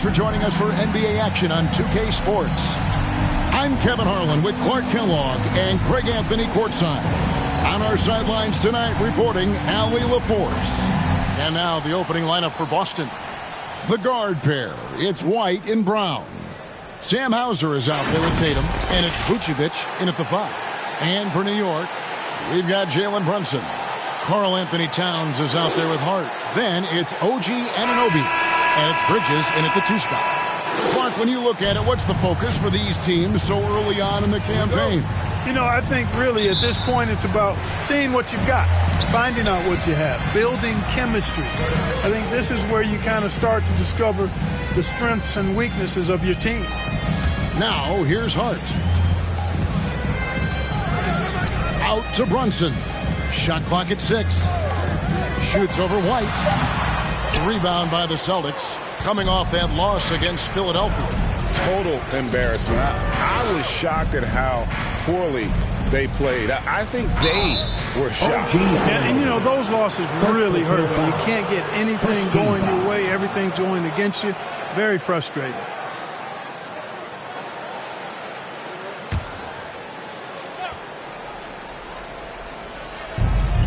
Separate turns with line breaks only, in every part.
For joining us for NBA action on 2K Sports. I'm Kevin Harlan with Clark Kellogg and Craig Anthony courtside. On our sidelines tonight reporting Allie LaForce. And now the opening lineup for Boston. The guard pair, it's White and Brown. Sam Hauser is out there with Tatum, and it's Vucevic in at the 5. And for New York, we've got Jalen Brunson. Karl Anthony Towns is out there with Hart. Then it's OG Anunoby. And it's Bridges in at the 2 spot. Clark, when you look at it, what's the focus for these teams so early on in the campaign?
You know, I think really at this point it's about seeing what you've got, finding out what you have, building chemistry. I think this is where you kind of start to discover the strengths and weaknesses of your team.
Now, here's Hart. Out to Brunson. Shot clock at 6. Shoots over White. Rebound by the Celtics, coming off that loss against Philadelphia.
Total embarrassment. I was shocked at how poorly they played. I think they were shocked.
And you know, those losses really hurt when you can't get anything going your way, everything's going against you. Very frustrating.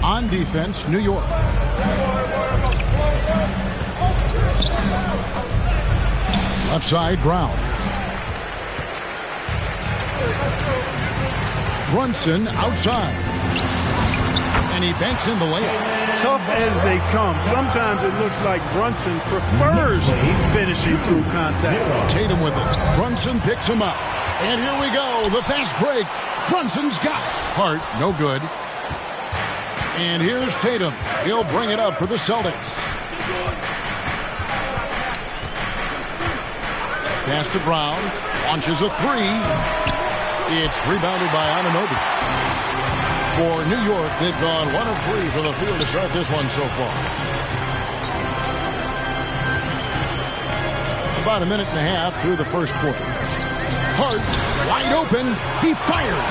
On defense, New York. Left side, Brown. Brunson outside. And he banks in the layup.
Tough as they come. Sometimes it looks like Brunson prefers finishing through contact.
Tatum with it. Brunson picks him up. And here we go. The fast break. Brunson's got it. Hart, no good. And here's Tatum. He'll bring it up for the Celtics. Pass to Brown. Launches a 3. It's rebounded by Anunoby. For New York, they've gone 1 of 3 for the field to start this one so far. About a minute and a half through the first quarter. Hart, wide open. He fires.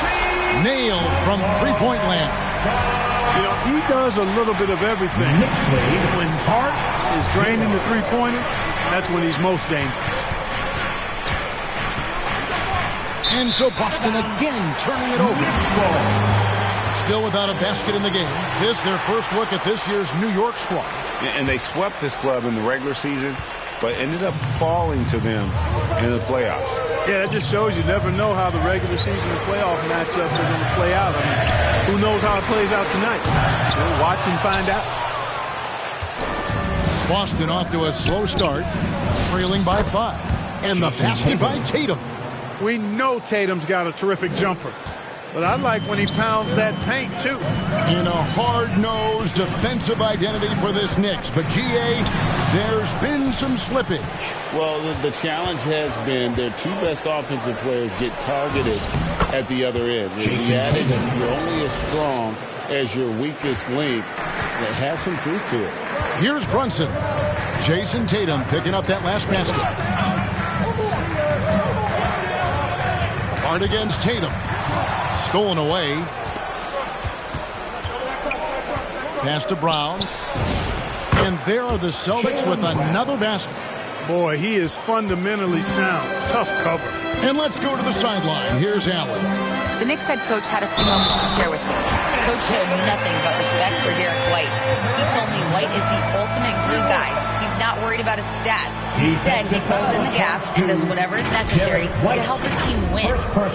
Nailed from three-point land.
You know, he does a little bit of everything. When Hart is draining the three-pointer, that's when he's most dangerous.
And so Boston again turning it over. Still without a basket in the game. This their first look at this year's New York squad.
And they swept this club in the regular season, but ended up falling to them in the playoffs.
Yeah, that just shows you never know how the regular season and playoff matchups are going to play out. I mean, who knows how it plays out tonight? We'll watch and find out.
Boston off to a slow start, trailing by 5. And the basket by Tatum.
We know Tatum's got a terrific jumper, but I like when he pounds that paint, too.
In a hard-nosed defensive identity for this Knicks. But, G.A., there's been some slippage.
Well, the challenge has been their 2 best offensive players get targeted at the other end. The adage, you're only as strong as your weakest link. It has some truth to it.
Here's Brunson. Jason Tatum picking up that last basket. Hard against Tatum. Stolen away. Pass to Brown. And there are the Celtics with another basket.
Boy, he is fundamentally sound. Tough cover.
And let's go to the sideline. Here's Allen.
The Knicks head coach had a few moments to share with me. Coach showed nothing but respect for Derek White. He told me White is the ultimate glue guy. He's not worried about his stats. Instead, he fills in the gaps and does whatever is necessary to help his team win.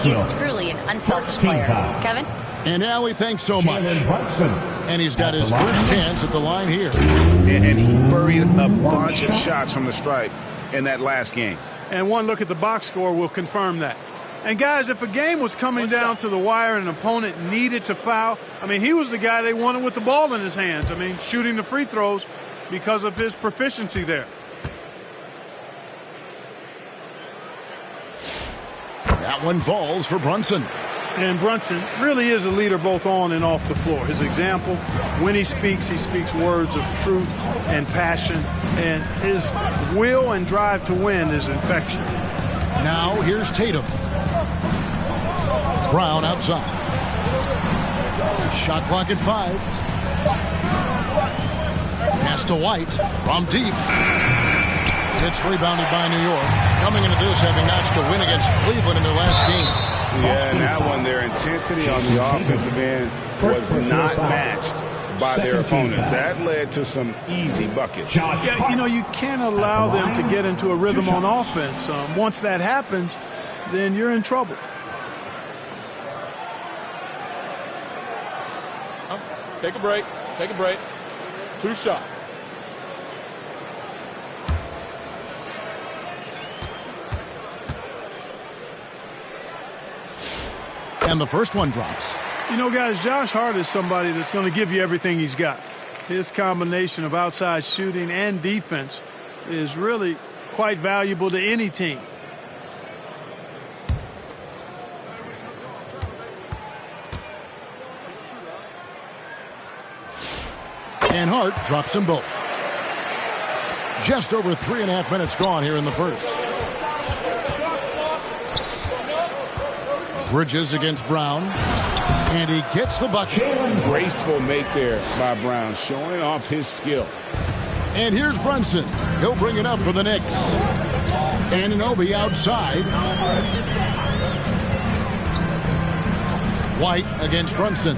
He's truly an unselfish player. Kevin?
And Allie, thanks so much. And he's got his first chance at the line here.
And he buried a bunch of shots from the stripe in that last game.
And one look at the box score will confirm that. And, guys, if a game was coming down to the wire and an opponent needed to foul, I mean, he was the guy they wanted with the ball in his hands. I mean, shooting the free throws because of his proficiency there.
That one falls for Brunson.
And Brunson really is a leader both on and off the floor. His example, when he speaks words of truth and passion. And his will and drive to win is infectious.
Now here's Tatum. Brown outside. Shot clock at 5. Pass to White from deep. It's rebounded by New York. Coming into this, having notched a win against Cleveland in their last game.
Yeah, and that one, their intensity on the offensive end was not matched by their opponent. That led to some easy buckets.
Yeah, you know, you can't allow them to get into a rhythm on offense. Once that happens, then you're in trouble.
Take a break. Take a break. 2 shots.
And the first one drops.
You know, guys, Josh Hart is somebody that's going to give you everything he's got. His combination of outside shooting and defense is really quite valuable to any team.
And Hart drops them both. Just over 3.5 minutes gone here in the first. Bridges against Brown. And he gets the bucket.
Graceful make there by Brown, showing off his skill.
And here's Brunson. He'll bring it up for the Knicks. Anunoby outside. White against Brunson.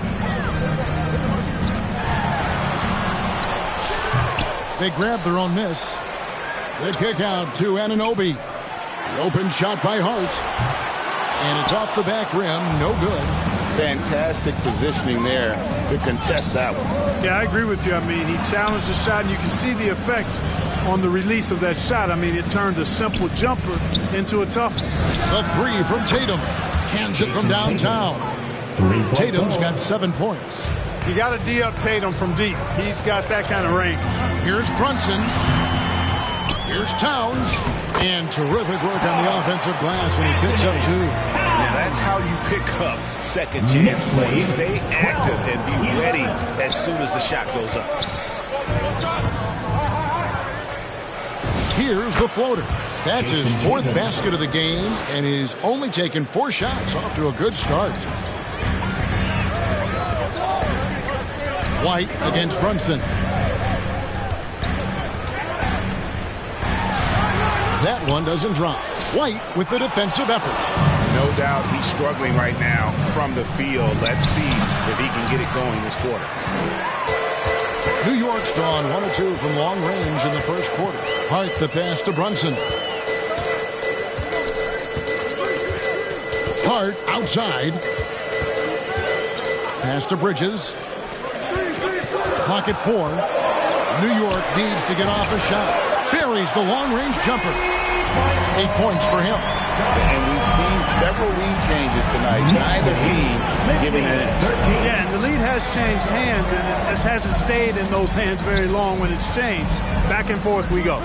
They grab their own miss. The kick out to Anunoby. The open shot by Hart. And it's off the back rim. No good.
Fantastic positioning there to contest that one.
Yeah, I agree with you. I mean, he challenged the shot, and you can see the effects on the release of that shot. I mean, it turned a simple jumper into a tough one.
The three from Tatum. Cans it from downtown. Tatum's got 7 points.
You got to D up Tatum from deep. He's got that kind of range.
Here's Brunson. Here's Towns. And terrific work on the offensive glass, and he picks up 2.
Now that's how you pick up second chance plays. Stay active and be ready as soon as the shot goes up.
Here's the floater. That's his 4th basket of the game, and he's only taken 4 shots. Off to a good start. White against Brunson. That one doesn't drop. White with the defensive effort.
No doubt he's struggling right now from the field. Let's see if he can get it going this quarter.
New York's gone 1 of 2 from long range in the first quarter. Hart the pass to Brunson. Hart outside. Pass to Bridges. Clock at 4. New York needs to get off a shot. Buries the long-range jumper. 8 points for him.
And we've seen several lead changes tonight. Neither team giving it in.
Yeah, and the lead has changed hands, and it just hasn't stayed in those hands very long when it's changed. Back and forth we go.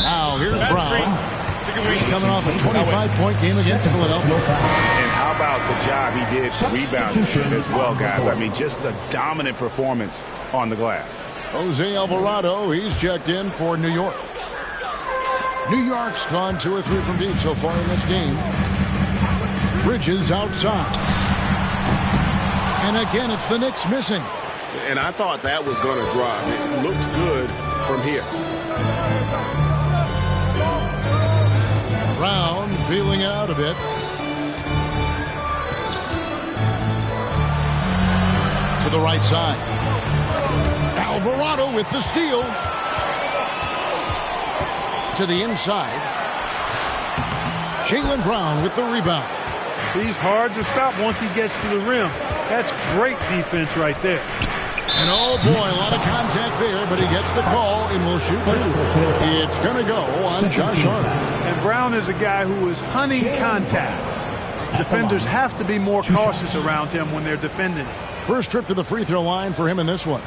Now here's Brown. He's coming off a 25-point game against Philadelphia.
And how about the job he did rebounding as well, guys? I mean, just a dominant performance on the glass.
Jose Alvarado, he's checked in for New York. New York's gone 2 or 3 from deep so far in this game. Bridges outside. And again, it's the Knicks missing.
And I thought that was going to drop. It looked good from here.
Brown feeling out a bit. To the right side. Alvarado with the steal. To the inside. Jaylen Brown with the rebound.
He's hard to stop once he gets to the rim. That's great defense right there.
And oh boy, a lot of contact there, but he gets the call and will shoot 2. It's going to go on Josh Hart.
And Brown is a guy who is hunting contact. Defenders have to be more cautious around him when they're defending.
First trip to the free throw line for him in this one.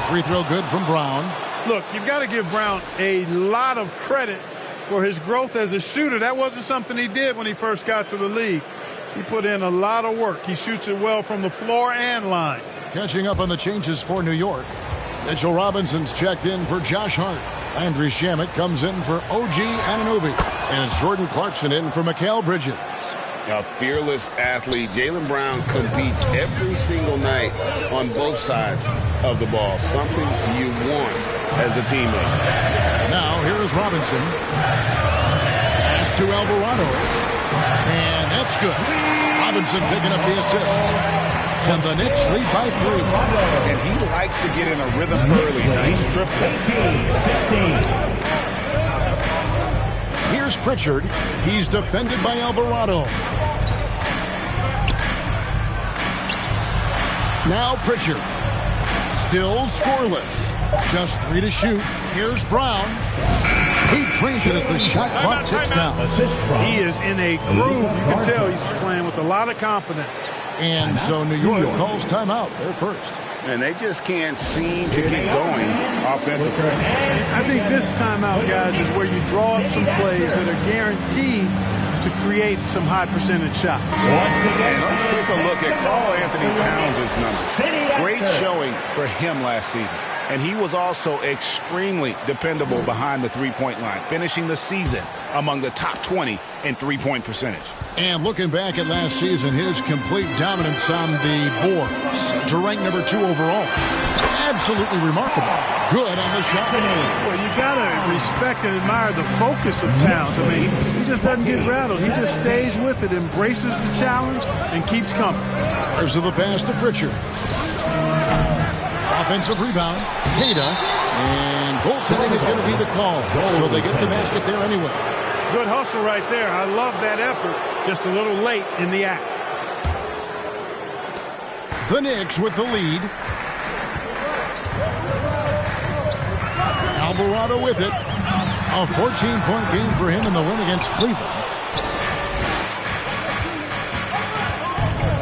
Free throw good from Brown.
Look, you've got to give Brown a lot of credit for his growth as a shooter. That wasn't something he did when he first got to the league. He put in a lot of work. He shoots it well from the floor and line.
Catching up on the changes for New York. Mitchell Robinson's checked in for Josh Hart. Landry Shamet comes in for OG Anunoby. And Jordan Clarkson in for Mikal Bridges.
A fearless athlete. Jaylen Brown competes every single night on both sides of the ball. Something you want as a teammate.
Now, here is Robinson. Pass to Alvarado. And that's good. Robinson picking up the assist. And the Knicks lead by 3.
And he likes to get in a rhythm early. Nice triple.
Here's Pritchard. He's defended by Alvarado. Now Pritchard. Still scoreless. Just 3 to shoot. Here's Brown. He drains it as the shot clock ticks down.
He is in a groove. You can tell he's playing with a lot of confidence.
And so New York calls timeout. They're first.
And they just can't seem to get going offensively.
I think this timeout, guys, is where you draw up some plays that are guaranteed to create some high percentage shots.
And let's take a look at Karl Anthony Towns' numbers. Great showing for him last season. And he was also extremely dependable behind the three-point line, finishing the season among the top 20 in three-point percentage.
And looking back at last season, his complete dominance on the boards to rank number 2 overall. Absolutely remarkable. Good on the shot.
Well, you got to respect and admire the focus of Towns. I mean, he just doesn't get rattled. He just stays with it, embraces the challenge, and keeps coming.
There's the pass to Pritchard. Offensive rebound. Kata. And goaltending is going to be the call. So they get the basket there anyway.
Good hustle right there. I love that effort. Just a little late in the act.
The Knicks with the lead. Alvarado with it. A 14-point game for him in the win against Cleveland.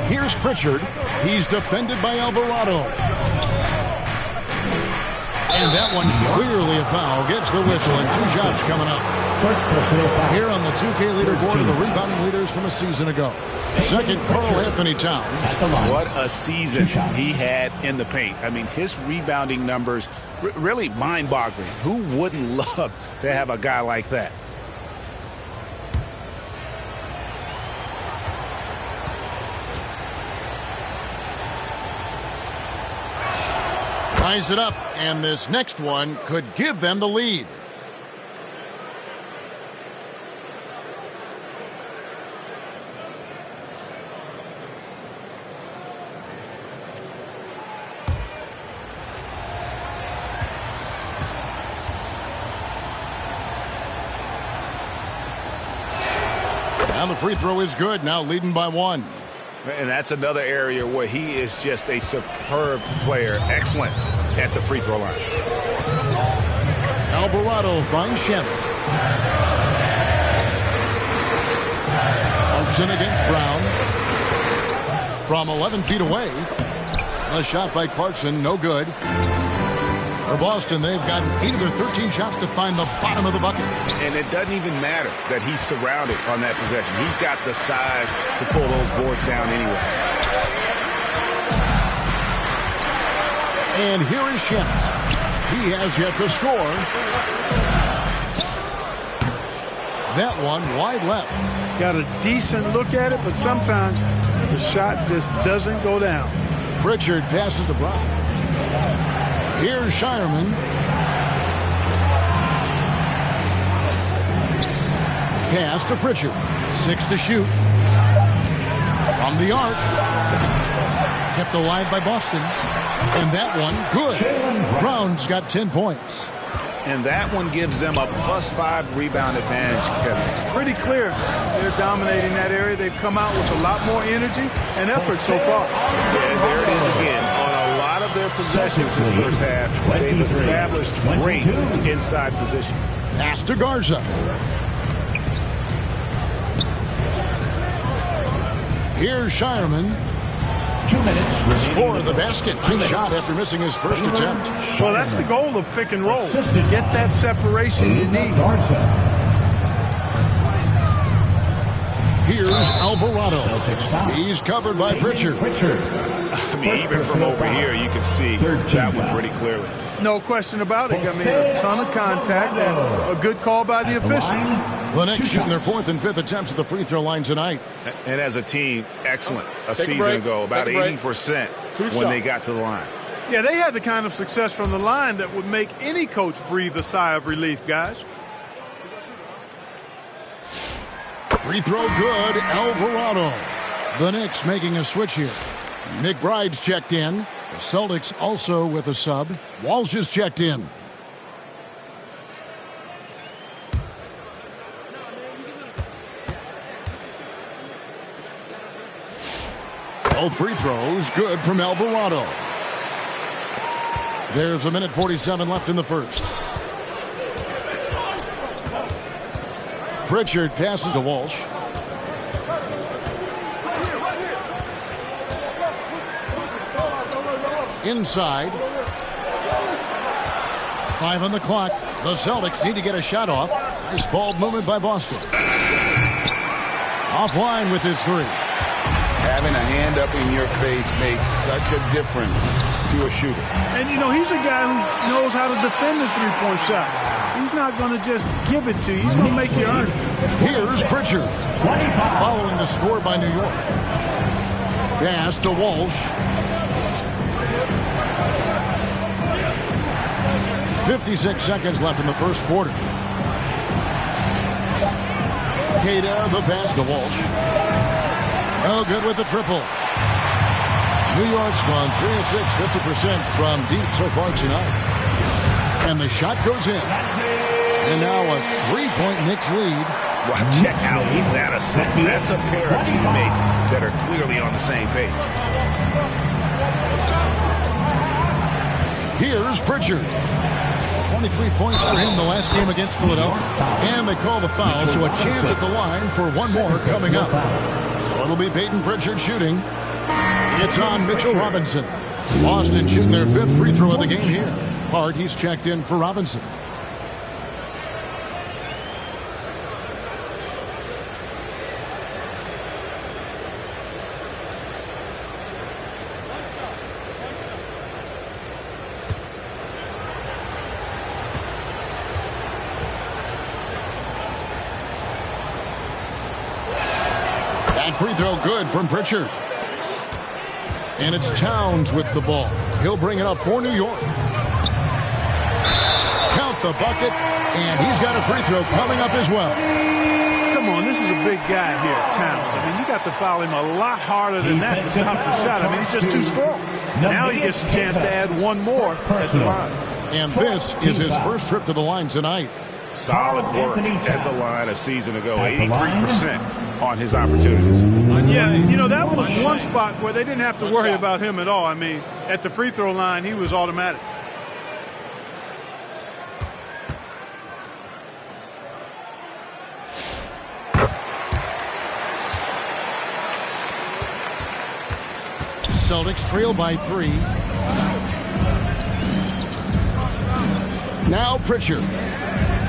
Here's Pritchard. He's defended by Alvarado. And that one clearly a foul. Gets the whistle and 2 shots coming up. Here on the 2K leaderboard are the rebounding leaders from a season ago. Second, Karl Anthony Towns.
What a season he had in the paint. I mean, his rebounding numbers, really mind-boggling. Who wouldn't love to have a guy like that?
Ties it up, and this next one could give them the lead. And the free throw is good, now leading by 1.
And that's another area where he is just a superb player. Excellent at the free throw line.
Alvarado finds Shamet. Clarkson against Brown. From 11 feet away. A shot by Clarkson, no good. For Boston, they've gotten 8 of their 13 shots to find the bottom of the bucket.
And it doesn't even matter that he's surrounded on that possession. He's got the size to pull those boards down anyway.
And here is Shamet. He has yet to score. That one wide left.
Got a decent look at it, but sometimes the shot just doesn't go down.
Pritchard passes to Brown. Here's Shireman. Pass to Pritchard. 6 to shoot. From the arc. Kept alive by Boston. And that one, good. Brown's got 10 points.
And that one gives them a +5 rebound advantage, Kevin.
Pretty clear. They're dominating that area. They've come out with a lot more energy and effort so far.
And there it is again. On a lot of their possessions this first half, they've established great inside position.
Pass to Garza. Here's Shireman.
2 minutes.
Score the basket. Nice shot after missing his first attempt.
Well, that's the goal of pick and roll. Get that separation you need.
Here's Alvarado. He's covered by Pritchard.
I mean, even from over here, you can see that one pretty clearly.
No question about it. I mean, a ton of contact and a good call by the official.
The Knicks shooting their 4th and 5th attempts at the free throw line tonight.
And as a team, excellent. A season ago, about 80% when they got to the line.
Yeah, they had the kind of success from the line that would make any coach breathe a sigh of relief, guys.
Free throw good, Alvarado. The Knicks making a switch here. McBride's checked in. The Celtics also with a sub. Walsh is checked in. Both free throws good from Alvarado. There's 1:47 left in the first. Pritchard passes to Walsh. Inside. 5 on the clock. The Celtics need to get a shot off. Nice ball movement by Boston. Offline with his 3.
Having a hand up in your face makes such a difference to a shooter.
And, you know, he's a guy who knows how to defend the three-point shot. He's not going to just give it to you. He's going to make you earn it.
Here's Pritchard. Following the score by New York. Pass to Walsh. 56 seconds left in the first quarter. Queta, the pass to Walsh. Oh, good with the triple. New York's gone 3 of 6, 50% from deep so far tonight. And the shot goes in. And now a 3-point Knicks lead.
Wow, check out that assist. That's a pair of teammates that are clearly on the same page.
Here's Pritchard. 23 points for him the last game against Philadelphia. And they call the foul, so a chance at the line for one more coming up. So it'll be Peyton Pritchard shooting. It's on Mitchell Robinson. Boston shooting their 5th free throw of the game here. Hart, he's checked in for Robinson. That free throw good from Pritchard. And it's Towns with the ball. He'll bring it up for New York. Count the bucket, and he's got a free throw coming up as well.
Come on, this is a big guy here, Towns. I mean, you got to foul him a lot harder than that to stop the shot. I mean, he's just too strong. Now he gets a chance to add one more at the line.
And this is his first trip to the line tonight.
Solid work at the line a season ago. 83% on his opportunities.
Yeah, you know, that was one spot where they didn't have to worry about him at all. I mean, at the free throw line, he was automatic.
Celtics trail by 3. Now Pritchard.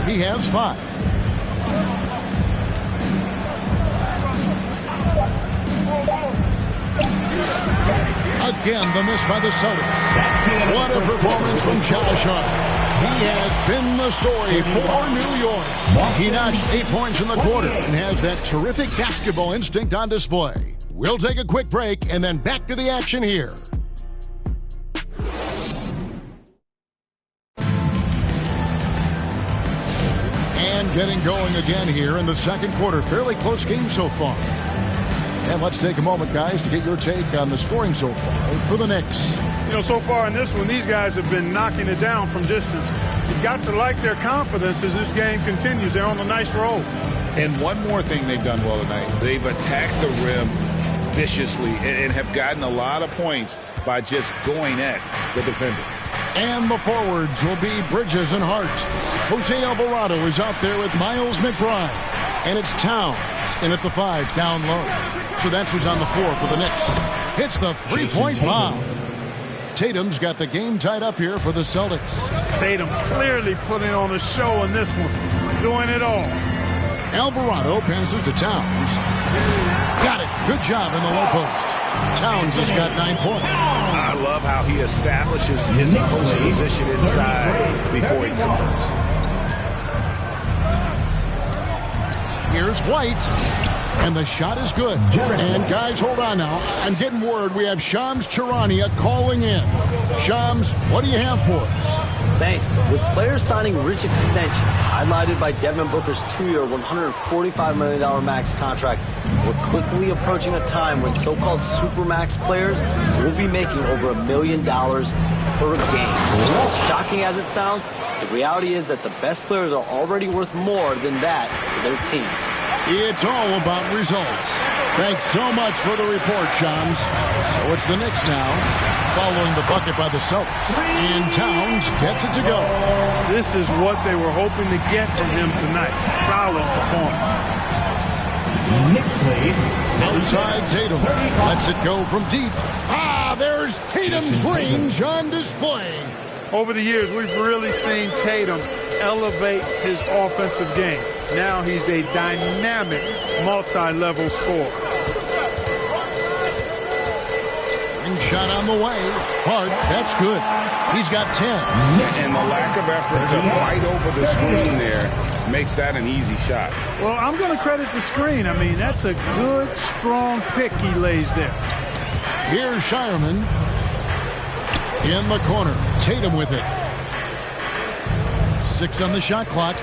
He has 5. Again, the miss by the Celtics. What a performance from Josh Hart. He has been the story for New York. He notched 8 points in the quarter and has that terrific basketball instinct on display. We'll take a quick break and then back to the action here. And getting going again here in the second quarter. Fairly close game so far. And let's take a moment, guys, to get your take on the scoring so far for the Knicks.
You know, so far in this one, these guys have been knocking it down from distance. You've got to like their confidence as this game continues. They're on a nice roll.
And one more thing they've done well tonight. They've attacked the rim viciously and have gotten a lot of points by just going at the defender.
And the forwards will be Bridges and Hart. Jose Alvarado is out there with Miles McBride. And it's Towns in at the 5 down low. So that's who's on the floor for the Knicks. Hits the three-point bomb. Tatum's got the game tied up here for the Celtics.
Tatum clearly putting on a show in this one. Doing it all.
Alvarado passes to Towns. Got it. Good job in the low post. Towns has got 9 points.
I love how he establishes his post position inside before he converts.
Here's White. And the shot is good. And guys, hold on now. I'm getting word we have Shams Charania calling in. Shams, what do you have for us?
Thanks. With players signing rich extensions, highlighted by Devin Booker's 2-year, $145 million max contract, we're quickly approaching a time when so-called supermax players will be making over $1 million per game. As shocking as it sounds, the reality is that the best players are already worth more than that to their teams.
It's all about results. Thanks so much for the report, Shams. So it's the Knicks now, following the bucket by the Celtics. And Towns gets it to go.
This is what they were hoping to get from him tonight. Solid performance.
Knicks lead.
Outside Tatum lets it go from deep. There's Tatum's range on display.
Over the years, we've really seen Tatum elevate his offensive game. Now he's a dynamic, multi-level scorer.
Ring shot on the way. Hart, that's good. He's got 10.
And the lack of effort to fight over the screen there makes that an easy shot.
Well, I'm going to credit the screen. I mean, that's a good, strong pick he lays there.
Here's Shireman. In the corner. Tatum with it. 6 on the shot clock.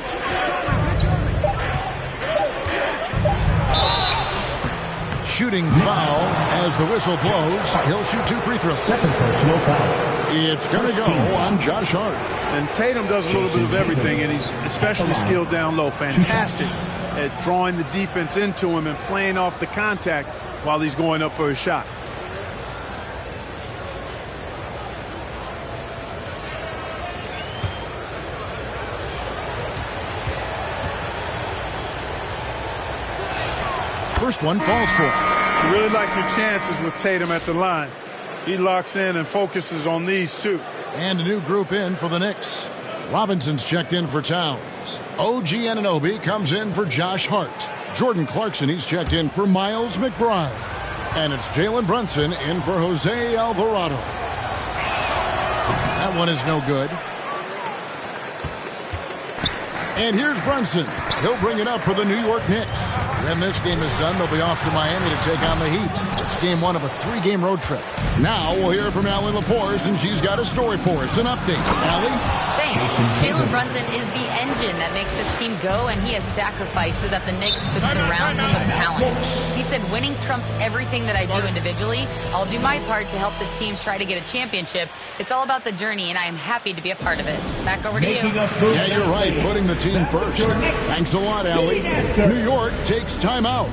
Shooting foul as the whistle blows. He'll shoot 2 free throws.
Second personal foul.
It's going to go on Josh Hart.
And Tatum does a little bit of everything, and he's especially skilled down low. Fantastic at drawing the defense into him and playing off the contact while he's going up for his shot.
First one falls for him.
You really like your chances with Tatum at the line. He locks in and focuses on these two.
And a new group in for the Knicks. Robinson's checked in for Towns. OG Anunoby comes in for Josh Hart. Jordan Clarkson, he's checked in for Miles McBride. And it's Jalen Brunson in for Jose Alvarado. That one is no good. And here's Brunson. He'll bring it up for the New York Knicks. When this game is done, they'll be off to Miami to take on the Heat. It's game 1 of a 3-game road trip. Now we'll hear from Allie LaForce, and she's got a story for us. An update. Allie?
Thanks. Jalen Brunson is the engine that makes this team go, and he has sacrificed so that the Knicks could surround him with talent. He said, winning trumps everything that I do individually. I'll do my part to help this team try to get a championship. It's all about the journey, and I am happy to be a part of it. Back over to you.
Yeah, you're right. Putting the team first. Thanks a lot, Allie. New York takes timeout.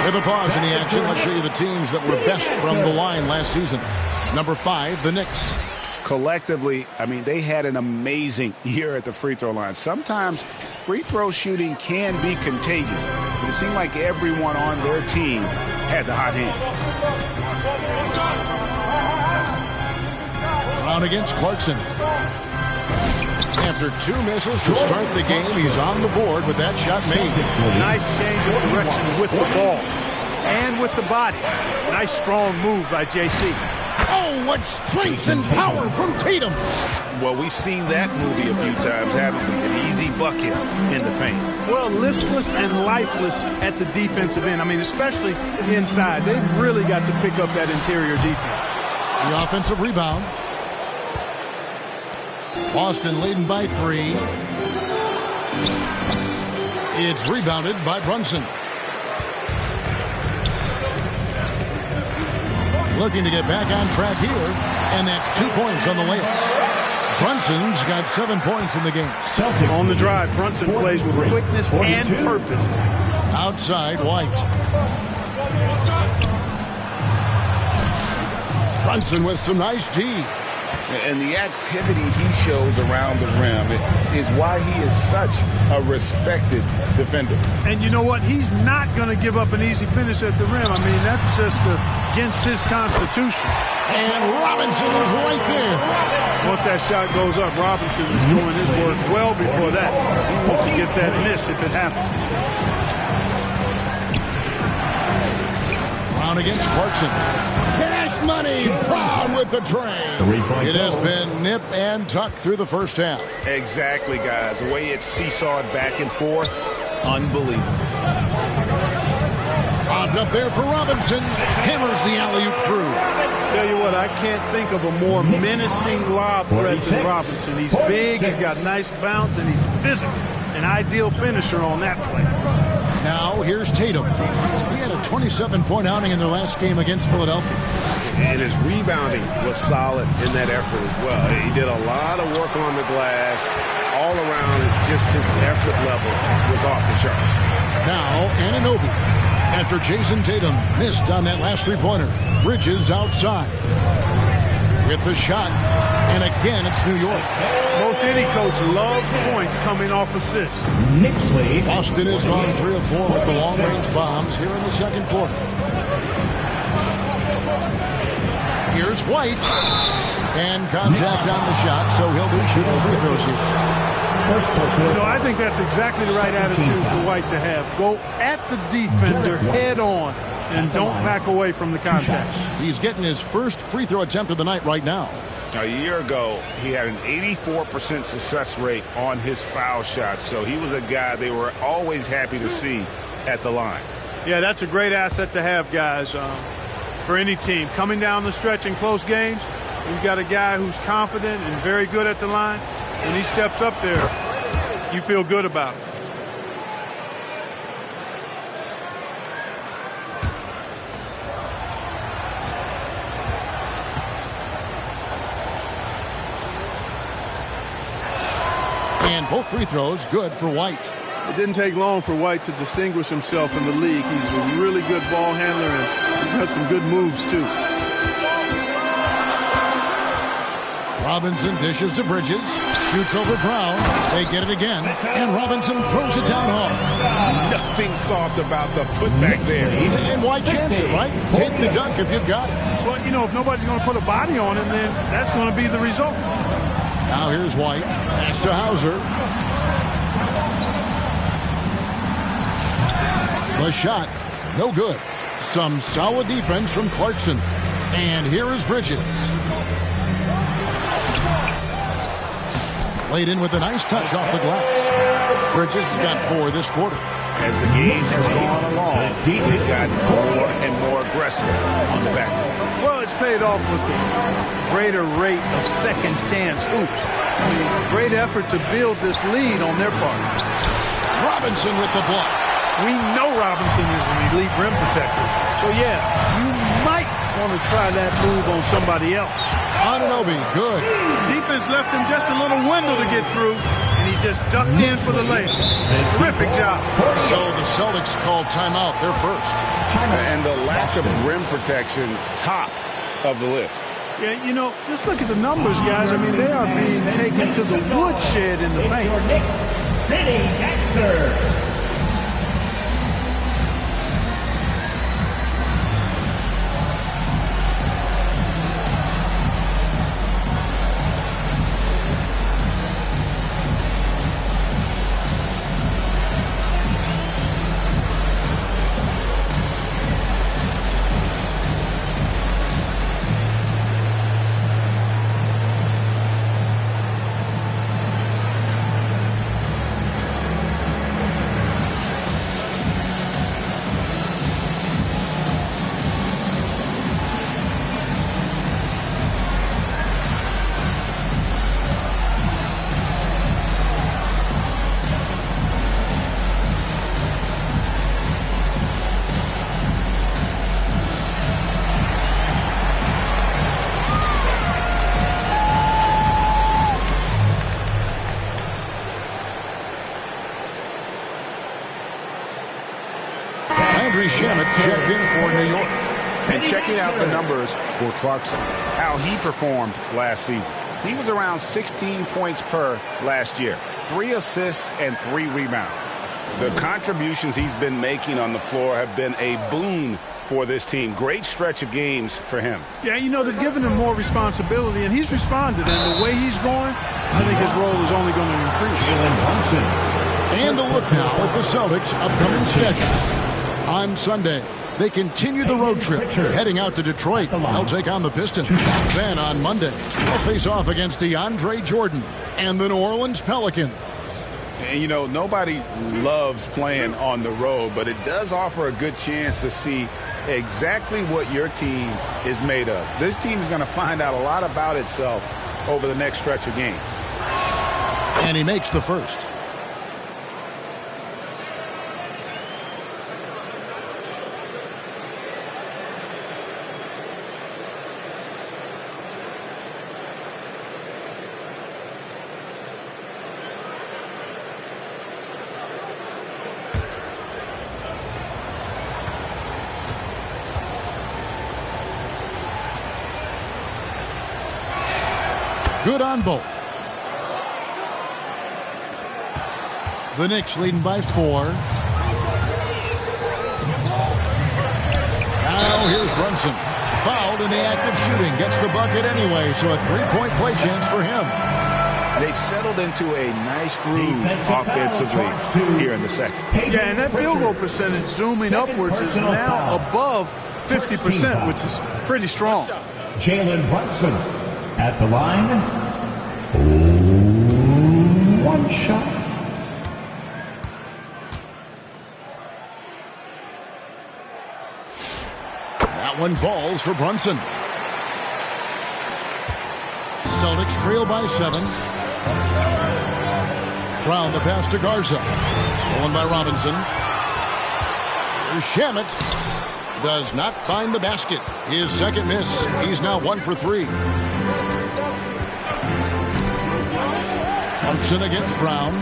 With a pause in the action, let's show you the teams that were best from the line last season. Number 5, the Knicks.
Collectively, I mean, they had an amazing year at the free throw line. Sometimes free throw shooting can be contagious. It seemed like everyone on their team had the hot hand.
Brown against Clarkson. After 2 misses to start the game, he's on the board with that shot made.
Nice change of direction with the ball and with the body. Nice strong move by JC.
Oh, what strength and power from Tatum.
Well, we've seen that movie a few times, haven't we? An easy bucket in the paint.
Well, listless and lifeless at the defensive end. I mean, especially inside. They've really got to pick up that interior defense.
The offensive rebound. Boston leading by 3. It's rebounded by Brunson. Looking to get back on track here, and that's 2 points on the layup. Brunson's got 7 points in the game.
On the drive, Brunson plays with quickness and purpose.
Outside, White. Brunson with some nice D.
And the activity he shows around the rim is why he is such a respected defender.
And you know what? He's not going to give up an easy finish at the rim. I mean, that's just against his constitution.
And Robinson is right there.
Once that shot goes up, Robinson is doing his work well before that. He wants to get that miss if it happens.
Brown against Clarkson. Cash money. Brown with the train. It has been nip and tuck through the first half.
Exactly, guys. The way it's seesawed back and forth, unbelievable.
Bobbed up there for Robinson. Hammers the alley-oop through.
Tell you what, I can't think of a more menacing lob threat than Robinson. He's big, he's got nice bounce, and he's physical. An ideal finisher on that play.
Now, here's Tatum. He had a 27-point outing in their last game against Philadelphia.
And his rebounding was solid in that effort as well. He did a lot of work on the glass. All around, just his effort level was off the charts.
Now, Anunoby. After Jason Tatum missed on that last three-pointer. Bridges outside. With the shot. And again, it's New York.
Most any coach loves points coming off assists.
Knicks lead.
Boston has gone 3 of 4 with the long-range bombs here in the second quarter. Here's White. And contact on the shot, so he'll be shooting free throws here.
I think that's exactly the right attitude for White to have. Go at the defender head on and don't back away from the contact.
He's getting his first free throw attempt of the night right now.
A year ago, he had an 84% success rate on his foul shots, so he was a guy they were always happy to see at the line.
Yeah, that's a great asset to have, guys, for any team. Coming down the stretch in close games, you've got a guy who's confident and very good at the line. When he steps up there, you feel good about it.
And both free throws good for White.
It didn't take long for White to distinguish himself in the league. He's a really good ball handler, and he's got some good moves, too.
Robinson dishes to Bridges. Shoots over Brown. They get it again. And Robinson throws it down hard.
Nothing soft about the putback there.
And why chance it, right? Take the dunk if you've got it.
Well, if nobody's going to put a body on him, then that's going to be the result.
Now here's White. Pass to Hauser. The shot, no good. Some solid defense from Clarkson. And here is Bridges. Played in with a nice touch off the glass. Bridges has got 4 this quarter.
As the game has gone along, they've gotten more and more aggressive on the back.
Well, it's paid off with a greater rate of second chance hoops. I mean, great effort to build this lead on their part.
Robinson with the block.
We know Robinson is an elite rim protector. So, yeah, you might want to try that move on somebody else.
Anunoby, good.
Defense left him just a little window to get through, and he just ducked in for the layup. Terrific job.
So the Celtics called timeout. They're first.
And the lack of rim protection, top of the list.
Yeah, just look at the numbers, guys. I mean, they are being taken to the woodshed in the paint.
City Gangster.
Landry Shamet checked in for New York.
And checking out the numbers for Clarkson, how he performed last season. He was around 16 points per last year, 3 assists and 3 rebounds. The contributions he's been making on the floor have been a boon for this team. Great stretch of games for him.
Yeah, you know, they've given him more responsibility, and he's responded. And the way he's going, I think his role is only going to increase.
And a look now at the Celtics' upcoming schedule. On Sunday, they continue the road trip, heading out to Detroit. They'll take on the Pistons. Then on Monday, they'll face off against DeAndre Jordan and the New Orleans Pelicans.
And, you know, nobody loves playing on the road, but it does offer a good chance to see exactly what your team is made of. This team is going to find out a lot about itself over the next stretch of games.
And he makes the first. Good on both. The Knicks leading by 4. Now here's Brunson. Fouled in the act of shooting. Gets the bucket anyway, so a 3-point play chance for him.
They've settled into a nice groove offensively here in the second.
Yeah, and that field goal percentage zooming upwards is now above 50%, which is pretty strong.
Jalen Brunson at the line. 1 shot.
That one falls for Brunson. Celtics trail by 7. Brown the pass to Garza. Stolen by Robinson. Here's Shamet. Does not find the basket. His second miss. He's now 1 for 3. Clarkson against Brown.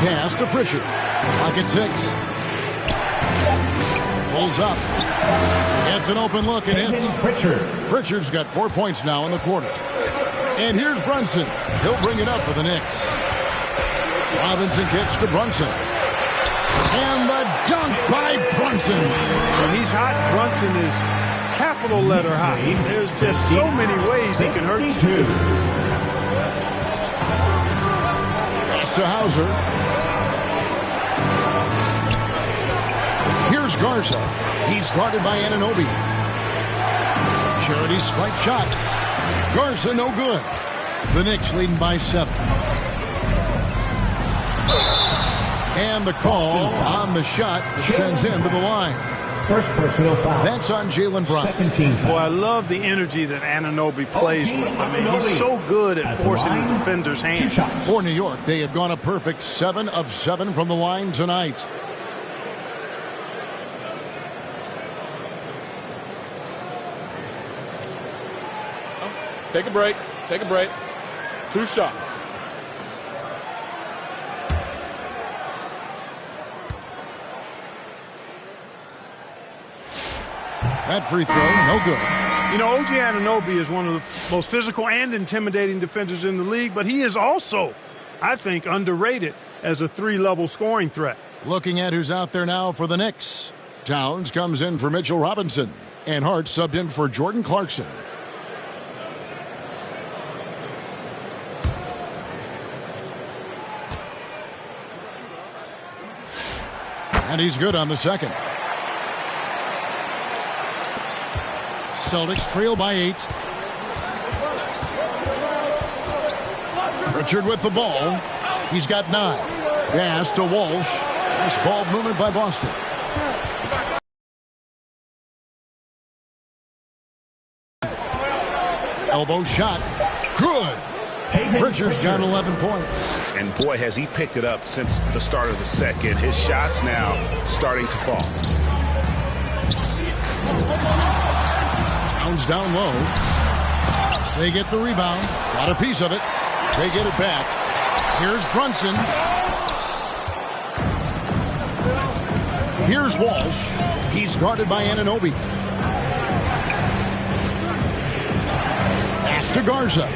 Pass to Pritchard. Lock at 6. Pulls up. Gets an open look and hits. Pritchard's got 4 points now in the quarter. And here's Brunson. He'll bring it up for the Knicks. Robinson kicks to Brunson. And the dunk by Brunson.
When he's hot, Brunson is capital letter hot. There's just so many ways he can hurt you.
Pass to Hauser. Here's Garza. He's guarded by Anunoby. Charity strike shot. Garza no good. The Knicks leading by 7. And the call on the shot sends him to the line.
First personal foul.
That's on Jalen Brown.
Boy, I love the energy that Anunoby plays with. I mean, he's so good at forcing the defender's hand.
For New York, they have gone a perfect 7 of 7 from the line tonight.
Take a break. Take a break. 2 shots.
That free throw, no good.
You know, OG Anunoby is one of the most physical and intimidating defenders in the league, but he is also, I think, underrated as a 3-level scoring threat.
Looking at who's out there now for the Knicks. Towns comes in for Mitchell Robinson, and Hart subbed in for Jordan Clarkson. And he's good on the second. Celtics trail by 8. Pritchard with the ball. He's got 9. Pass to Walsh. Nice ball movement by Boston. Elbow shot. Good. Pritchard's got 11 points.
And boy, has he picked it up since the start of the second. His shots now starting to fall.
Towns down low. They get the rebound. Got a piece of it. They get it back. Here's Brunson. Here's Walsh. He's guarded by Anunoby. Pass to Garza.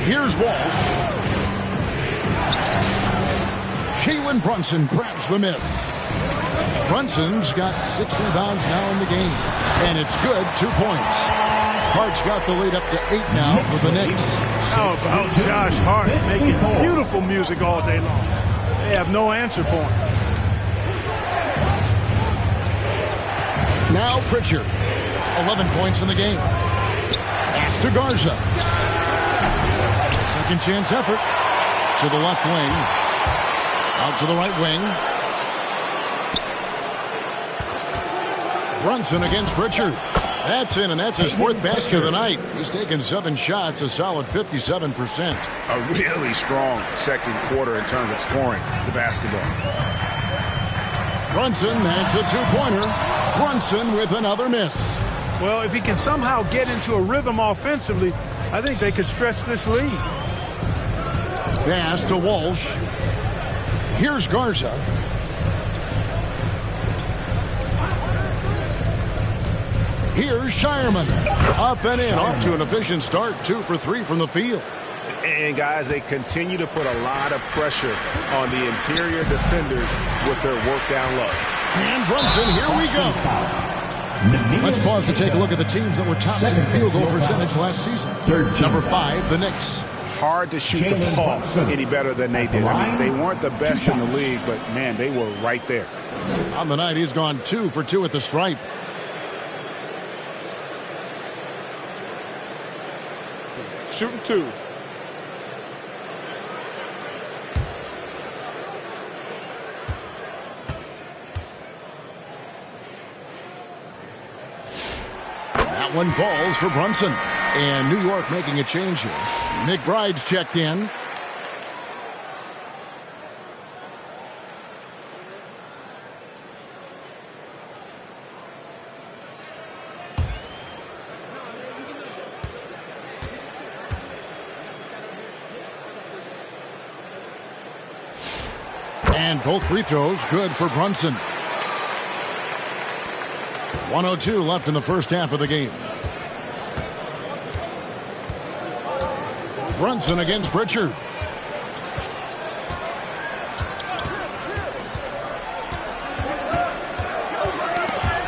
Here's Walsh. Jalen Brunson grabs the miss. Brunson's got 6 rebounds now in the game. And it's good, 2 points. Hart's got the lead up to 8 now for the Knicks.
How about Josh Hart making beautiful music all day long? They have no answer for him.
Now Pritchard. 11 points in the game. Pass to Garza. Second chance effort. To the left wing. Out to the right wing. Brunson against Pritchard. That's in, and that's his 4th basket of the night. He's taken 7 shots, a solid 57%.
A really strong second quarter in terms of scoring the basketball.
Brunson, that's a 2-pointer. Brunson with another miss.
Well, if he can somehow get into a rhythm offensively, I think they could stretch this lead.
Pass to Walsh. Here's Garza. Here's Shireman. Up and in, off to an efficient start. 2 for 3 from the field.
And, guys, they continue to put a lot of pressure on the interior defenders with their work down low.
And Brunson, here we go. Let's pause to take a look at the teams that were tops in field goal percentage last season. Number 5, the Knicks.
Hard to shoot the ball any better than they did. I mean, they weren't the best in the league, but, man, they were right there.
On the night, he's gone 2 for 2 at the stripe.
Shooting 2.
That one falls for Brunson. And New York making a change here. McBride's checked in. And both free throws good for Brunson. 1:02 left in the first half of the game. Brunson against Pritchard.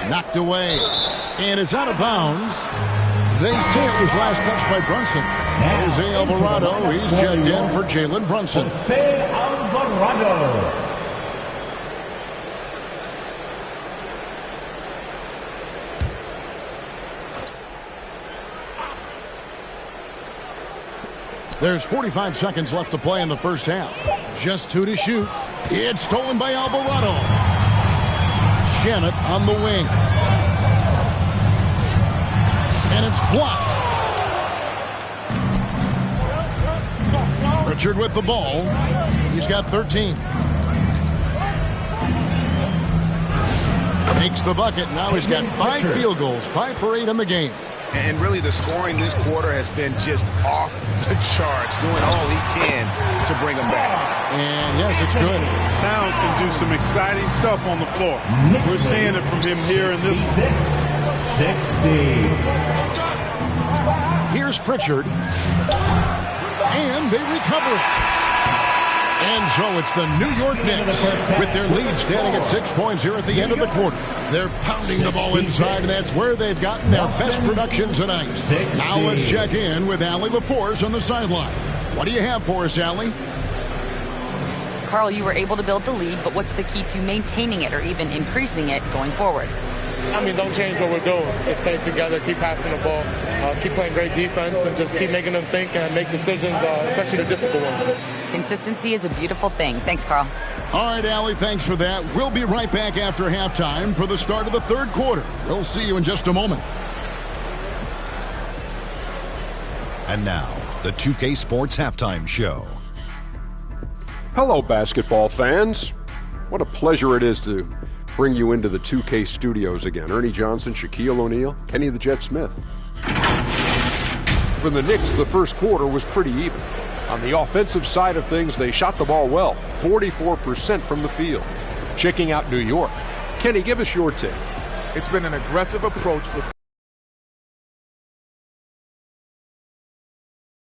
Knocked away. And it's out of bounds. They say it was last touched by Brunson. Jose Alvarado, he's checked in for Jalen Brunson.
Jose Alvarado.
There's 45 seconds left to play in the first half. Just 2 to shoot. It's stolen by Alvarado. Shamet on the wing. And it's blocked. Pritchard with the ball. He's got 13. Makes the bucket. Now he's got 5 field goals. 5 for 8 in the game.
And really the scoring this quarter has been just off the charts, doing all he can to bring them back.
And yes, it's good.
Towns can do some exciting stuff on the floor. We're seeing it from him here in this one.
60.
Here's Pritchard. And they recover it. And so it's the New York Knicks with their lead standing at 6 points here at the end of the quarter. They're pounding the ball inside, and that's where they've gotten their best production tonight. Now let's check in with Allie LaForce on the sideline. What do you have for us, Allie?
Carl, you were able to build the lead, but what's the key to maintaining it or even increasing it going forward?
I mean, don't change what we're doing. Just stay together, keep passing the ball, keep playing great defense, and just keep making them think and make decisions, especially the difficult ones.
Consistency is a beautiful thing. Thanks, Carl.
All right, Allie, thanks for that. We'll be right back after halftime for the start of the third quarter. We'll see you in just a moment.
And now, the 2K Sports Halftime Show.
Hello, basketball fans. What a pleasure it is to bring you into the 2K studios again. Ernie Johnson, Shaquille O'Neal, Kenny the Jet Smith. For the Knicks, the first quarter was pretty even. On the offensive side of things, they shot the ball well, 44% from the field. Checking out New York. Kenny, give us your take.
It's been an aggressive approach for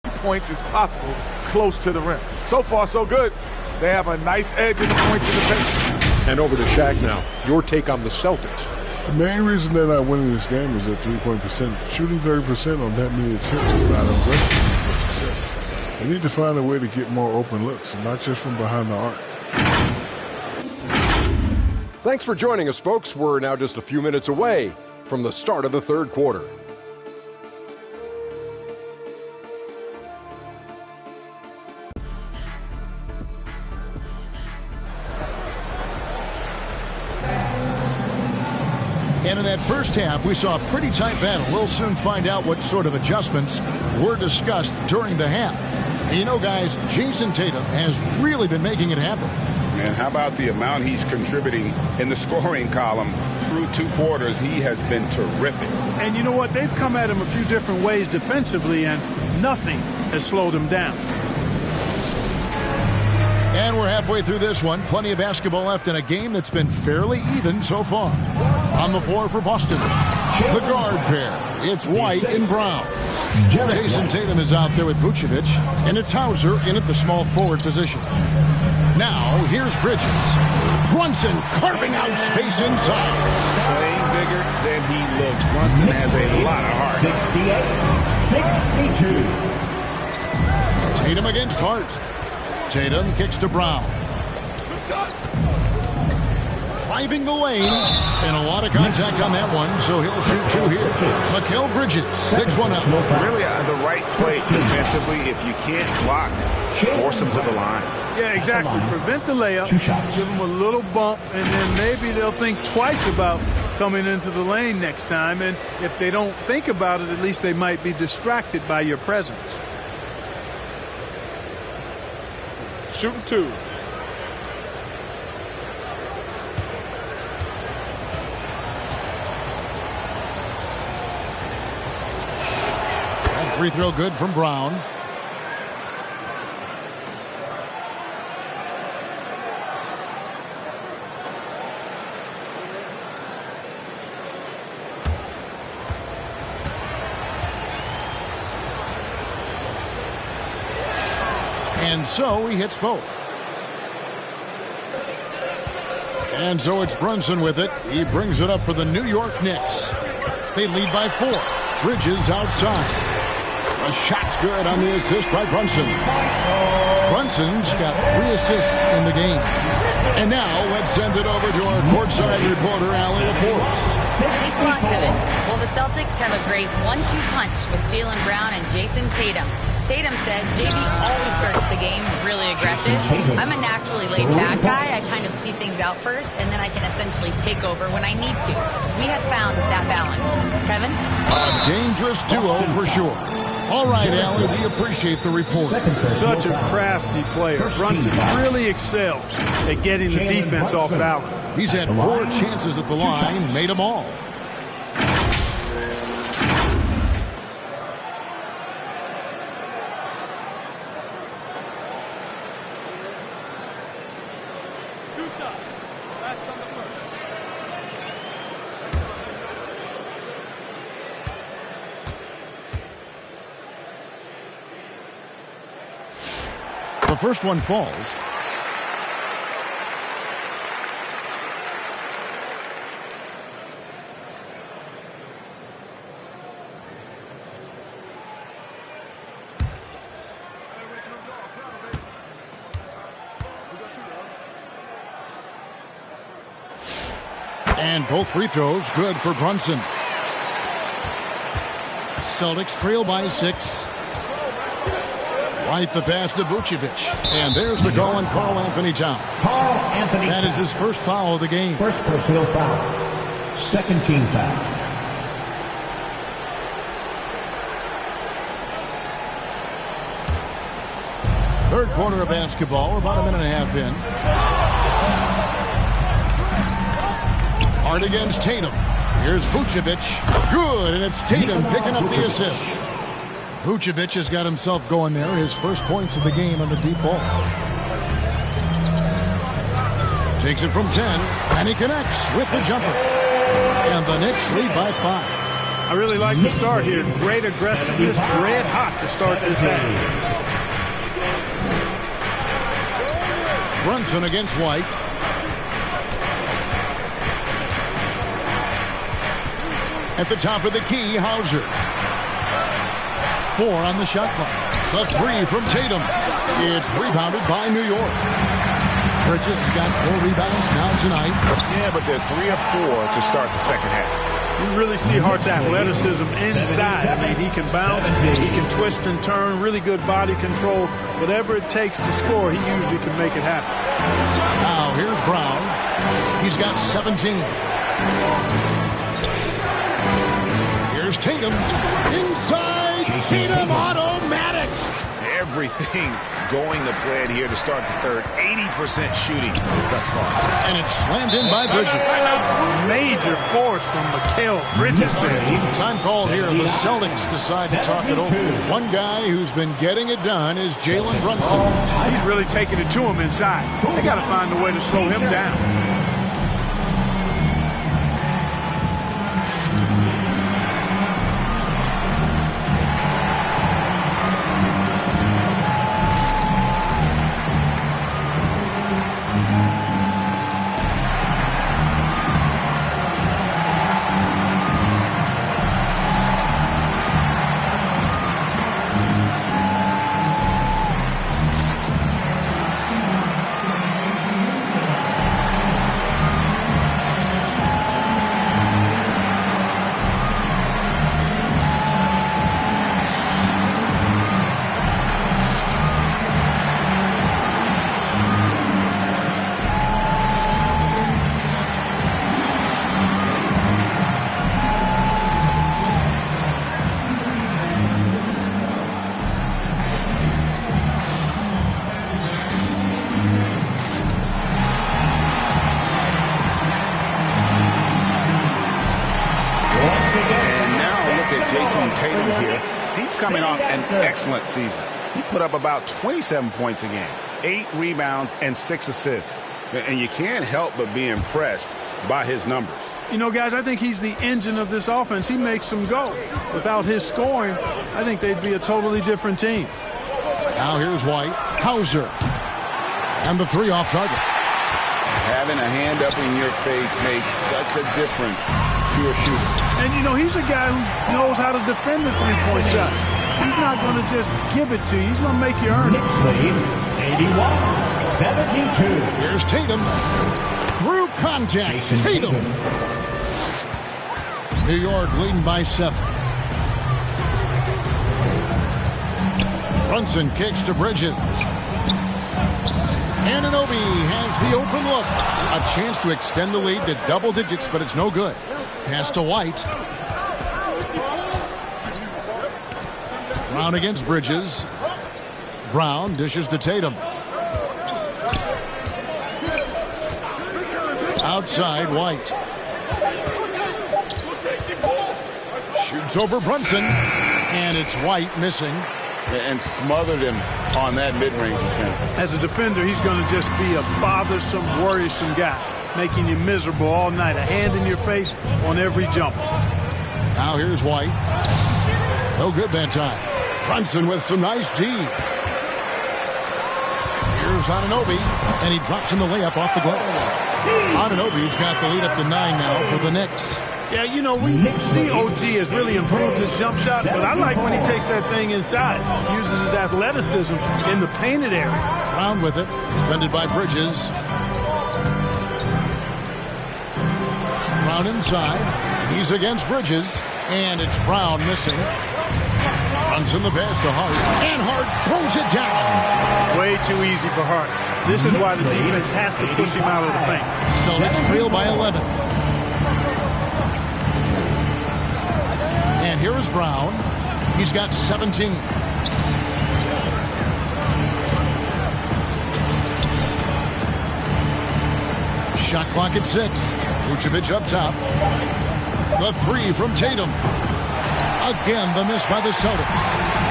points as possible close to the rim. So far, so good. They have a nice edge in the points in the paint.
And over to Shaq now. Your take on the Celtics.
The main reason they're not winning this game is their three-point percent. Shooting 30% on that many attempts is not aggressive for success. They need to find a way to get more open looks, and not just from behind the arc.
Thanks for joining us, folks. We're now just a few minutes away from the start of the third quarter.
And in that first half, we saw a pretty tight battle. We'll soon find out what sort of adjustments were discussed during the half. And you know, guys, Jason Tatum has really been making it happen.
And how about the amount he's contributing in the scoring column through two quarters? He has been terrific.
And you know what? They've come at him a few different ways defensively, and nothing has slowed him down.
And we're halfway through this one. Plenty of basketball left in a game that's been fairly even so far. On the floor for Boston, the guard pair. It's White and Brown. Jason Tatum is out there with Vucevic, and it's Hauser in at the small forward position. Now, here's Bridges. Brunson carving out space inside.
Playing bigger than he looks. Brunson has a lot of heart.
68-62.
Tatum against Hart. Tatum kicks to Brown. Driving the lane, and a lot of contact on that one, so he'll shoot two here. Mikal Bridges picks one up.
Really the right play defensively. If you can't block, force him to the line.
Yeah, exactly. Prevent the layup, give him a little bump, and then maybe they'll think twice about coming into the lane next time. And if they don't think about it, at least they might be distracted by your presence.
Shooting two.
That free throw good from Brown. And so he hits both. And so it's Brunson with it. He brings it up for the New York Knicks. They lead by 4. Bridges outside. A shot's good on the assist by Brunson. Brunson's got 3 assists in the game. And now let's send it over to our courtside reporter, Allie LaForce.
Thanks a lot, Kevin. Well, the Celtics have a great 1-2 punch with Jaylen Brown and Jason Tatum. Tatum said JB always starts the game really aggressive. I'm a naturally laid-back guy. I kind of see things out first, and then I can essentially take over when I need to. We have found that balance. Kevin?
A dangerous duo for sure. All right, Allie, we appreciate the report.
Such a crafty player. Brunson really excels at getting the defense off balance.
He's had 4 chances at the line, made them all. The first one falls. And both free throws good for Brunson. Celtics trail by 6. Right the pass to Vucevic. And there's the call on Karl Anthony Towns. That is his first foul of the game.
First personal foul. Second team foul.
Third quarter of basketball. We're about a minute and a half in. Hard against Tatum. Here's Vucevic. Good, and it's Tatum picking up the assist. Vucevic has got himself going there. His first points of the game on the deep ball. Takes it from 10, and he connects with the jumper. And the Knicks lead by 5.
I really like the start here. Great aggressiveness, red hot to start this half.
Brunson against White. At the top of the key, Hauser. 4 on the shot clock. The 3 from Tatum. It's rebounded by New York. Bridges has got 4 rebounds now tonight.
Yeah, but they're 3 of 4 to start the second half.
You really see Hart's athleticism inside. I mean, he can bounce, he can twist and turn, really good body control. Whatever it takes to score, he usually can make it happen.
Now, here's Brown. He's got 17. Here's Tatum. Inside, Tatum automatic.
Everything going to plan here to start the third. 80% shooting thus far.
And it's slammed in by Bridges.
Major force from Mikal Bridges there.
Time called here. The Celtics decide to talk it over. One guy who's been getting it done is Jalen Brunson.
He's really taking it to him inside. They got to find a way to slow him down.
Coming off an excellent season. He put up about 27 points a game, 8 rebounds, and 6 assists. And you can't help but be impressed by his numbers.
You know, guys, I think he's the engine of this offense. He makes them go. Without his scoring, I think they'd be a totally different team.
Now here's White. Hauser. And the 3 off target.
Having a hand up in your face makes such a difference to a shooter.
And, you know, he's a guy who knows how to defend the three-point shot. He's not going to just give it to you. He's going to make you earn it.
Knicks lead 81-72.
Here's Tatum. Through contact. Tatum. New York leading by 7. Brunson kicks to Bridges. Anunoby has the open look. A chance to extend the lead to double digits, but it's no good. Pass to White. Brown against Bridges. Brown dishes to Tatum. Outside, White. Shoots over Brunson. And it's White missing.
And smothered him on that mid-range attempt.
As a defender, he's going to just be a bothersome, worrisome guy, making you miserable all night. A hand in your face on every jump.
Now here's White. No good that time. Brunson with some nice D. Here's Anunoby, and he drops in the layup off the glass. Anunoby's got the lead up to 9 now for the Knicks.
Yeah, you know, we see OG has really improved his jump shot, but I like when he takes that thing inside, uses his athleticism in the painted area.
Brown with it, defended by Bridges. Brown inside. He's against Bridges, and it's Brown missing. Runs in the pass to Hart, and Hart throws it down.
Way too easy for Hart. This is why the defense has to push him out of the paint.
Celtics trail by 11. And here is Brown. He's got 17. Shot clock at 6. Vucevic up top. The 3 from Tatum. Again, the miss by the Celtics.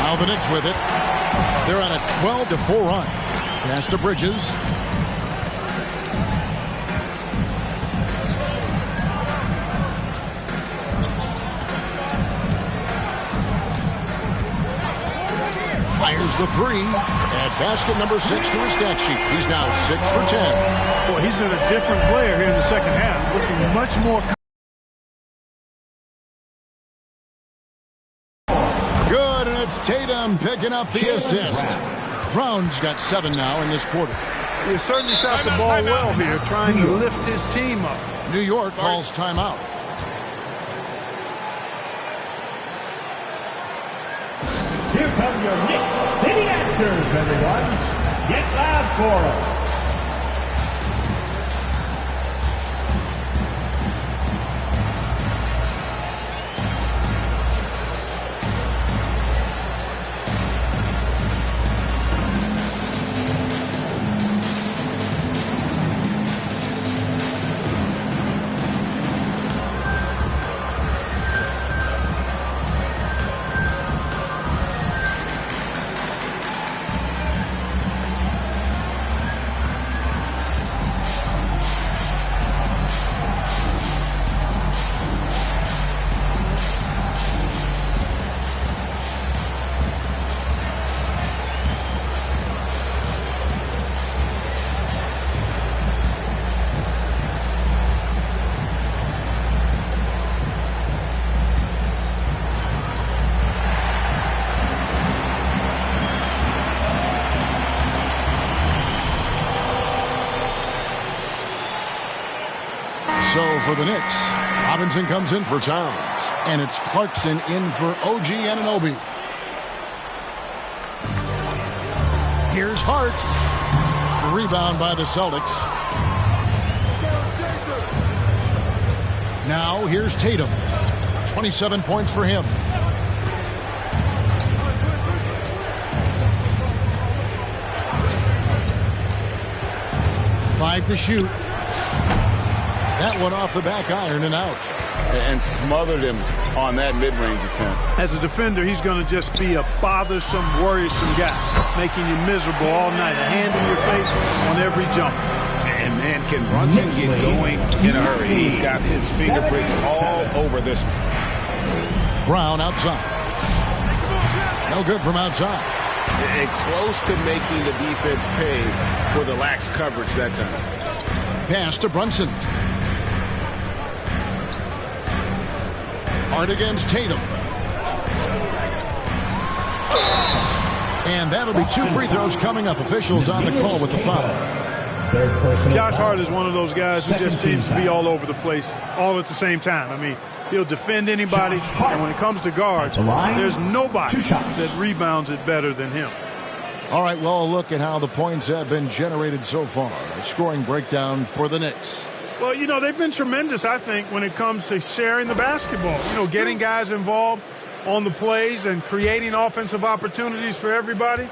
Now the Knicks with it. They're on a 12-4 run. Pass to Bridges. Fires the three. Add basket number 6 to his stat sheet. He's now 6 for 10.
Boy, he's been a different player here in the second half. Looking much more.
Good, and it's Tatum picking up the assist. Brown's got 7 now in this quarter.
He certainly shot the ball well here, trying to lift his team up.
New York calls timeout.
Here come your Knicks City answers, everyone. Get loud for them.
So for the Knicks, Robinson comes in for Towns. And it's Clarkson in for OG Anunoby. Here's Hart. Rebound by the Celtics. Now here's Tatum. 27 points for him. Five to shoot. That one off the back iron and out.
And smothered him on that mid-range attempt.
As a defender, he's going to just be a bothersome, worrisome guy, making you miserable all night, a hand in your face on every jump.
And man, can Brunson get going in a hurry? He's got his fingerprints all over this.
Brown outside. No good from outside.
And close to making the defense pay for the lax coverage that time.
Pass to Brunson. Hard against Tatum. And that'll be 2 free throws coming up. Officials on the call with the foul.
Josh Hart is one of those guys who just seems to be all over the place all at the same time. I mean, he'll defend anybody, and when it comes to guards, there's nobody that rebounds it better than him.
All right, well, a look at how the points have been generated so far. A scoring breakdown for the Knicks.
Well, you know, they've been tremendous, I think, when it comes to sharing the basketball. You know, getting guys involved on the plays and creating offensive opportunities for everybody.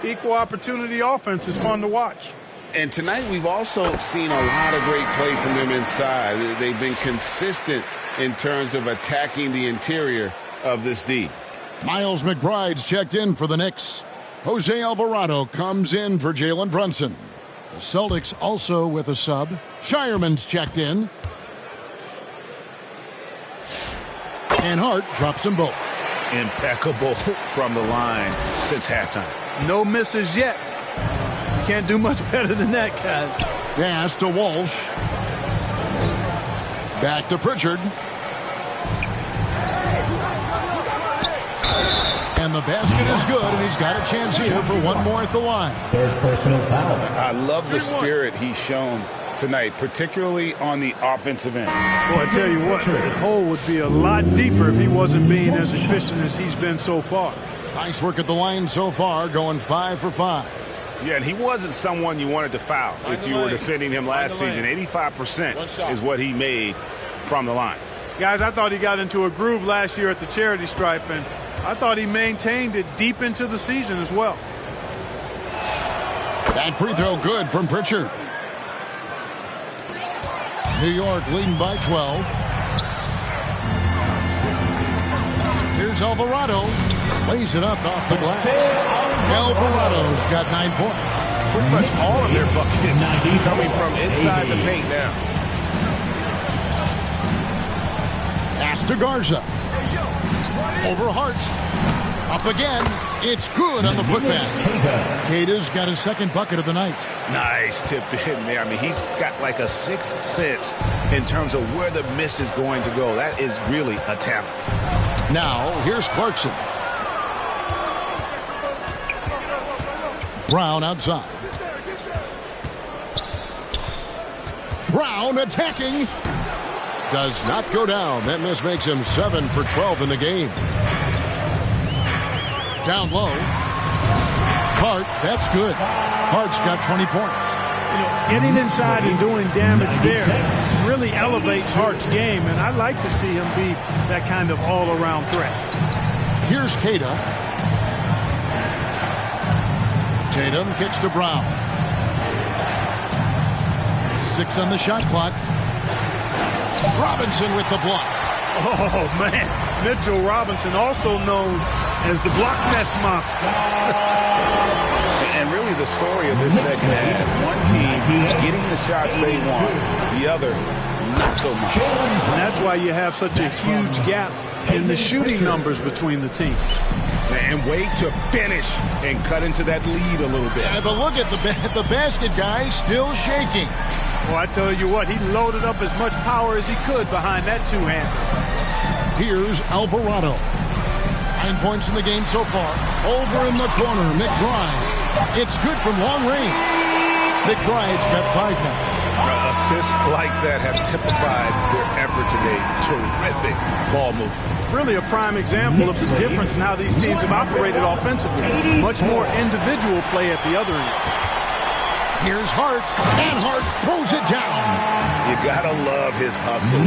Equal opportunity offense is fun to watch.
And tonight we've also seen a lot of great play from them inside. They've been consistent in terms of attacking the interior of this D.
Miles McBride's checked in for the Knicks. Jose Alvarado comes in for Jalen Brunson. The Celtics also with a sub. Shireman's checked in. And Hart drops them both.
Impeccable from the line since halftime.
No misses yet. You can't do much better than that, guys.
Pass to Walsh. Back to Pritchard. And the basket is good, and he's got a chance here for one more at the line.
Third personal foul.
I love the spirit he's shown tonight, particularly on the offensive end.
Well, I tell you what, the hole would be a lot deeper if he wasn't being as efficient as he's been so far.
Nice work at the line so far, going 5 for 5.
Yeah, and he wasn't someone you wanted to foul if you were defending him last season. 85% is what he made from the line.
Guys, I thought he got into a groove last year at the charity stripe, and I thought he maintained it deep into the season as well.
That free throw good from Pritchard. New York leading by 12. Here's Alvarado. Lays it up off the glass. Alvarado's got 9 points.
Pretty much all of their buckets coming from inside the paint now.
Pass to Garza. Over Hart. Up again. It's good on the putback. Keita's got his second bucket of the night.
Nice tip in there. I mean, he's got like a sixth sense in terms of where the miss is going to go. That is really a talent.
Now, here's Clarkson. Brown outside. Brown attacking. Does not go down. That miss makes him 7 for 12 in the game. Down low. Hart, that's good. Hart's got 20 points.
You know, getting inside and doing damage there really elevates Hart's game, and I like to see him be that kind of all-around threat.
Here's Keita. Tatum kicks to Brown. 6 on the shot clock. Robinson with the block.
Oh, man. Mitchell Robinson, also known as the block mess monster.
And really the story of this second half, one team getting the shots they want, the other not so much.
And that's why you have such a huge gap in the shooting numbers between the teams.
And wait to finish and cut into that lead a little bit.
Yeah, but look at the basket guy still shaking.
Well, I tell you what, he loaded up as much power as he could behind that two-hander.
Here's Alvarado. 9 points in the game so far. Over in the corner, McBride. It's good from long range. McBride's got 5 now.
Assists like that have typified their effort today. Terrific ball movement.
Really a prime example of the difference in how these teams have operated offensively. Much more individual play at the other end.
Here's Hart, and Hart throws it down.
You gotta love his hustle.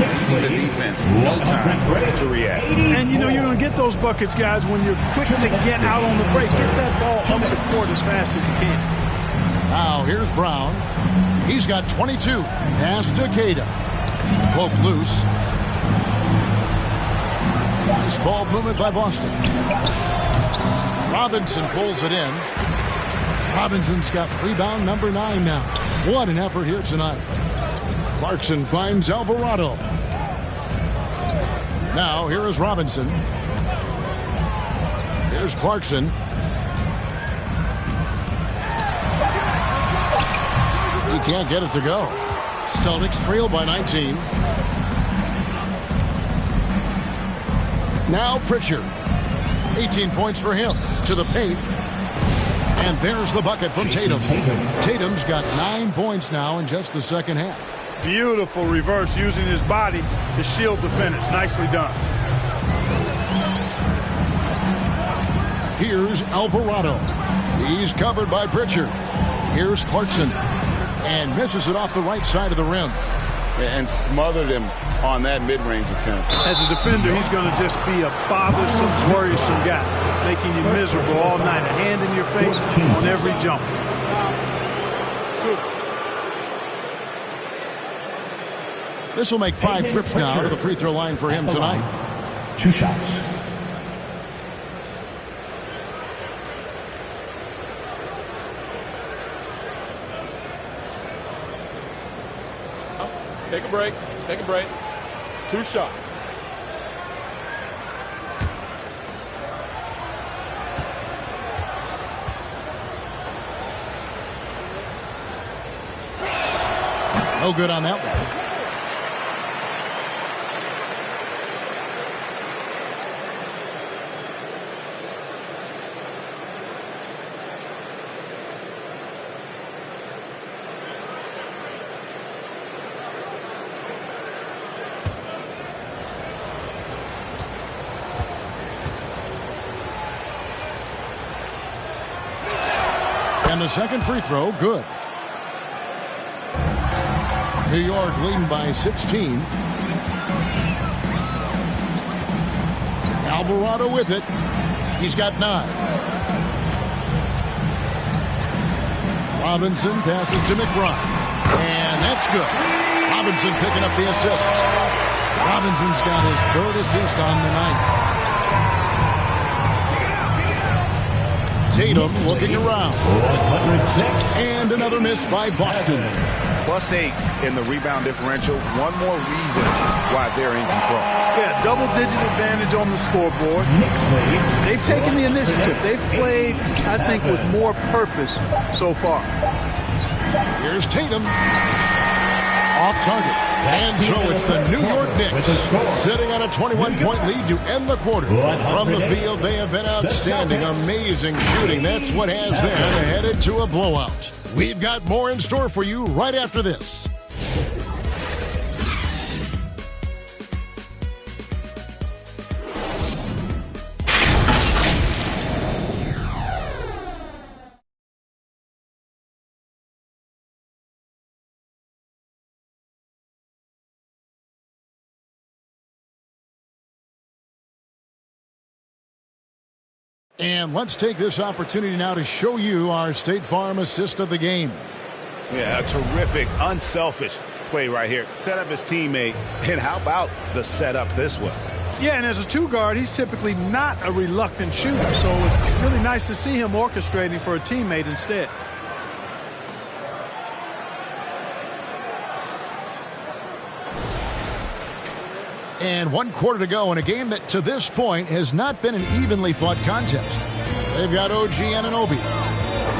The defense, no time to react.
And you know you're going to get those buckets, guys, when you're quick to get out on the break. Get that ball up the court as fast as you can.
Now here's Brown. He's got 22. Pass to Keita. Poked loose. Nice ball movement by Boston. Robinson pulls it in. Robinson's got rebound number 9 now. What an effort here tonight. Clarkson finds Alvarado. Now here is Robinson. Here's Clarkson. He can't get it to go. Celtics trail by 19. Now Pritchard. 18 points for him. To the paint. And there's the bucket from Tatum. Tatum's got 9 points now in just the second half.
Beautiful reverse using his body to shield the finish. Nicely done.
Here's Alvarado. He's covered by Pritchard. Here's Clarkson. And misses it off the right side of the rim.
And smothered him on that mid-range attempt.
As a defender, he's going to just be a bothersome, worrisome guy, making you miserable all night. A hand in your face on every jump.
This will make 5 trips now to the free throw line for him tonight.
2 shots.
Take a break. Take a break. 2 shots.
No good on that one. And the second free throw, good. New York leading by 16. Alvarado with it. He's got 9. Robinson passes to McBride. And that's good. Robinson picking up the assist. Robinson's got his 3rd assist on the night. Tatum looking around. And another miss by Boston.
+8 in the rebound differential. One more reason why they're in control.
Yeah, double-digit advantage on the scoreboard. They've taken the initiative. They've played, I think, with more purpose so far.
Here's Tatum. Off target. And so it's the New York Knicks sitting on a 21-point lead to end the quarter. From the field, they have been outstanding. Amazing shooting. That's what has them headed to a blowout. We've got more in store for you right after this. And let's take this opportunity now to show you our State Farm assist of the game.
Yeah, a terrific, unselfish play right here. Set up his teammate, and how about the setup this was?
Yeah, and as a two-guard, he's typically not a reluctant shooter, so it's really nice to see him orchestrating for a teammate instead.
And 1 quarter to go in a game that to this point has not been an evenly fought contest. They've got OG Anunoby.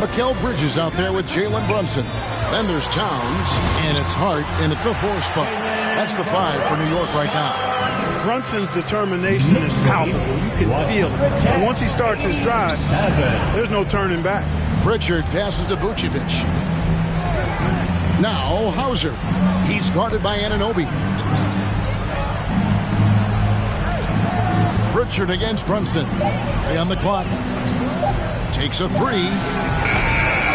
Mikal Bridges out there with Jalen Brunson. Then there's Towns, and it's Hart in at the 4 spot. That's the 5 for New York right now.
Brunson's determination is palpable. You can feel it. And once he starts his drive, there's no turning back.
Pritchard passes to Vucevic. Now Hauser. He's guarded by Anunoby. Pritchard against Brunson. Play on the clock. Takes a 3.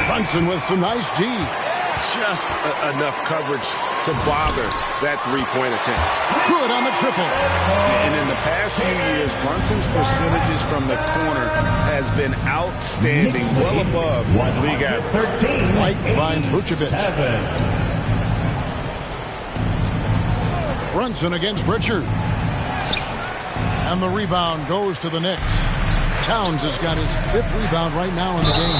Brunson with some nice D.
Just enough coverage to bother that three-point attempt.
Good on the triple.
And in the past few years, Brunson's percentages from the corner has been outstanding, well above league average.
White finds Vucevic. Brunson against Pritchard. And the rebound goes to the Knicks. Towns has got his 5th rebound right now in the game.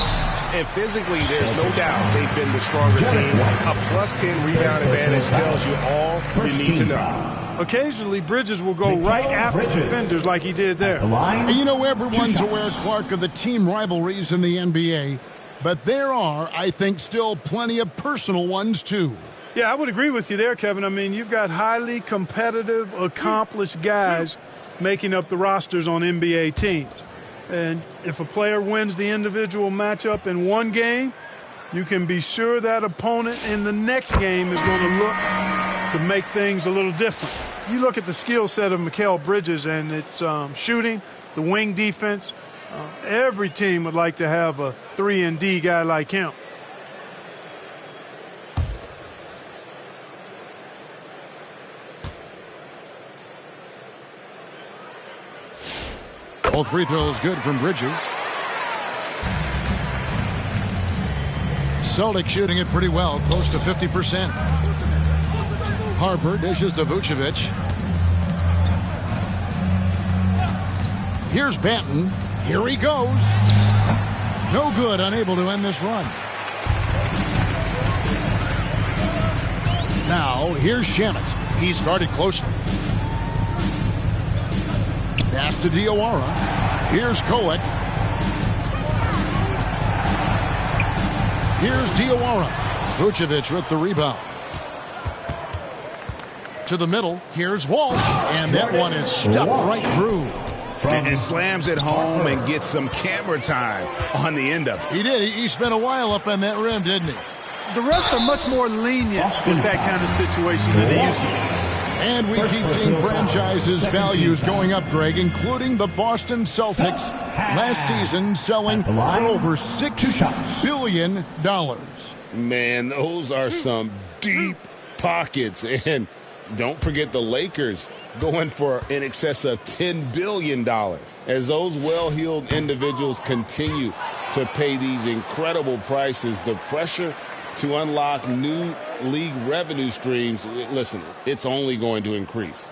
And physically, there's no doubt they've been the stronger team. A +10 rebound advantage tells you all you need to know.
Occasionally, Bridges will go right after defenders like he did there.
And you know, everyone's aware, Clark, of the team rivalries in the NBA. But there are, I think, still plenty of personal ones, too.
Yeah, I would agree with you there, Kevin. I mean, you've got highly competitive, accomplished guys making up the rosters on NBA teams. And if a player wins the individual matchup in one game, you can be sure that opponent in the next game is going to look to make things a little different. You look at the skill set of Mikal Bridges, and it's shooting, the wing defense. Every team would like to have a 3-and-D guy like him.
Both free throws good from Bridges. Celtics shooting it pretty well, close to 50%. Harper dishes to Vucevic. Here's Banton. Here he goes. No good, unable to end this run. Now, here's Shamet. He's guarded closely. Pass to Diawara. Here's Kolek. Here's Diawara. Vucevic with the rebound. To the middle. Here's Walsh. And that one is stuffed right through.
And slams it home and gets some camera time on the end of it.
He did. He spent a while up on that rim, didn't he?
The refs are much more lenient with that kind of situation than they used to be.
And we keep seeing franchises' values going up, Greg, including the Boston Celtics last season selling for over $6 billion.
Man, those are some deep pockets. And don't forget the Lakers going for in excess of $10 billion. As those well-heeled individuals continue to pay these incredible prices, the pressure to unlock new league revenue streams, listen, it's only going to increase.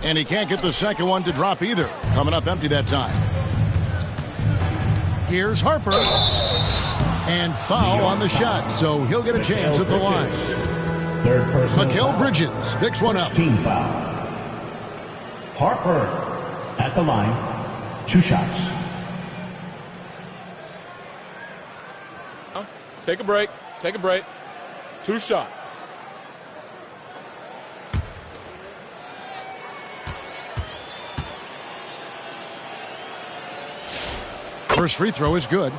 And he can't get the second one to drop either. Coming up empty that time. Here's Harper. And foul on the shot, so he'll get a chance at the line.
Third person.
Mikal Bridges picks one up.
Team foul. Harper at the line. 2 shots.
Take a break. Take a break. 2 shots.
First free throw is good.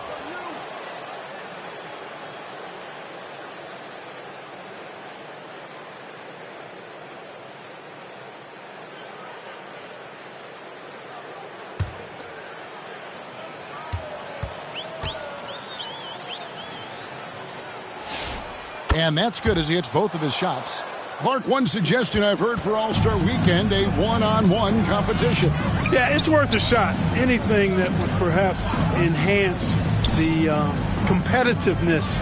And that's good as he hits both of his shots. Clark, one suggestion I've heard for All-Star Weekend, a one-on-one competition.
Yeah, it's worth a shot. Anything that would perhaps enhance the competitiveness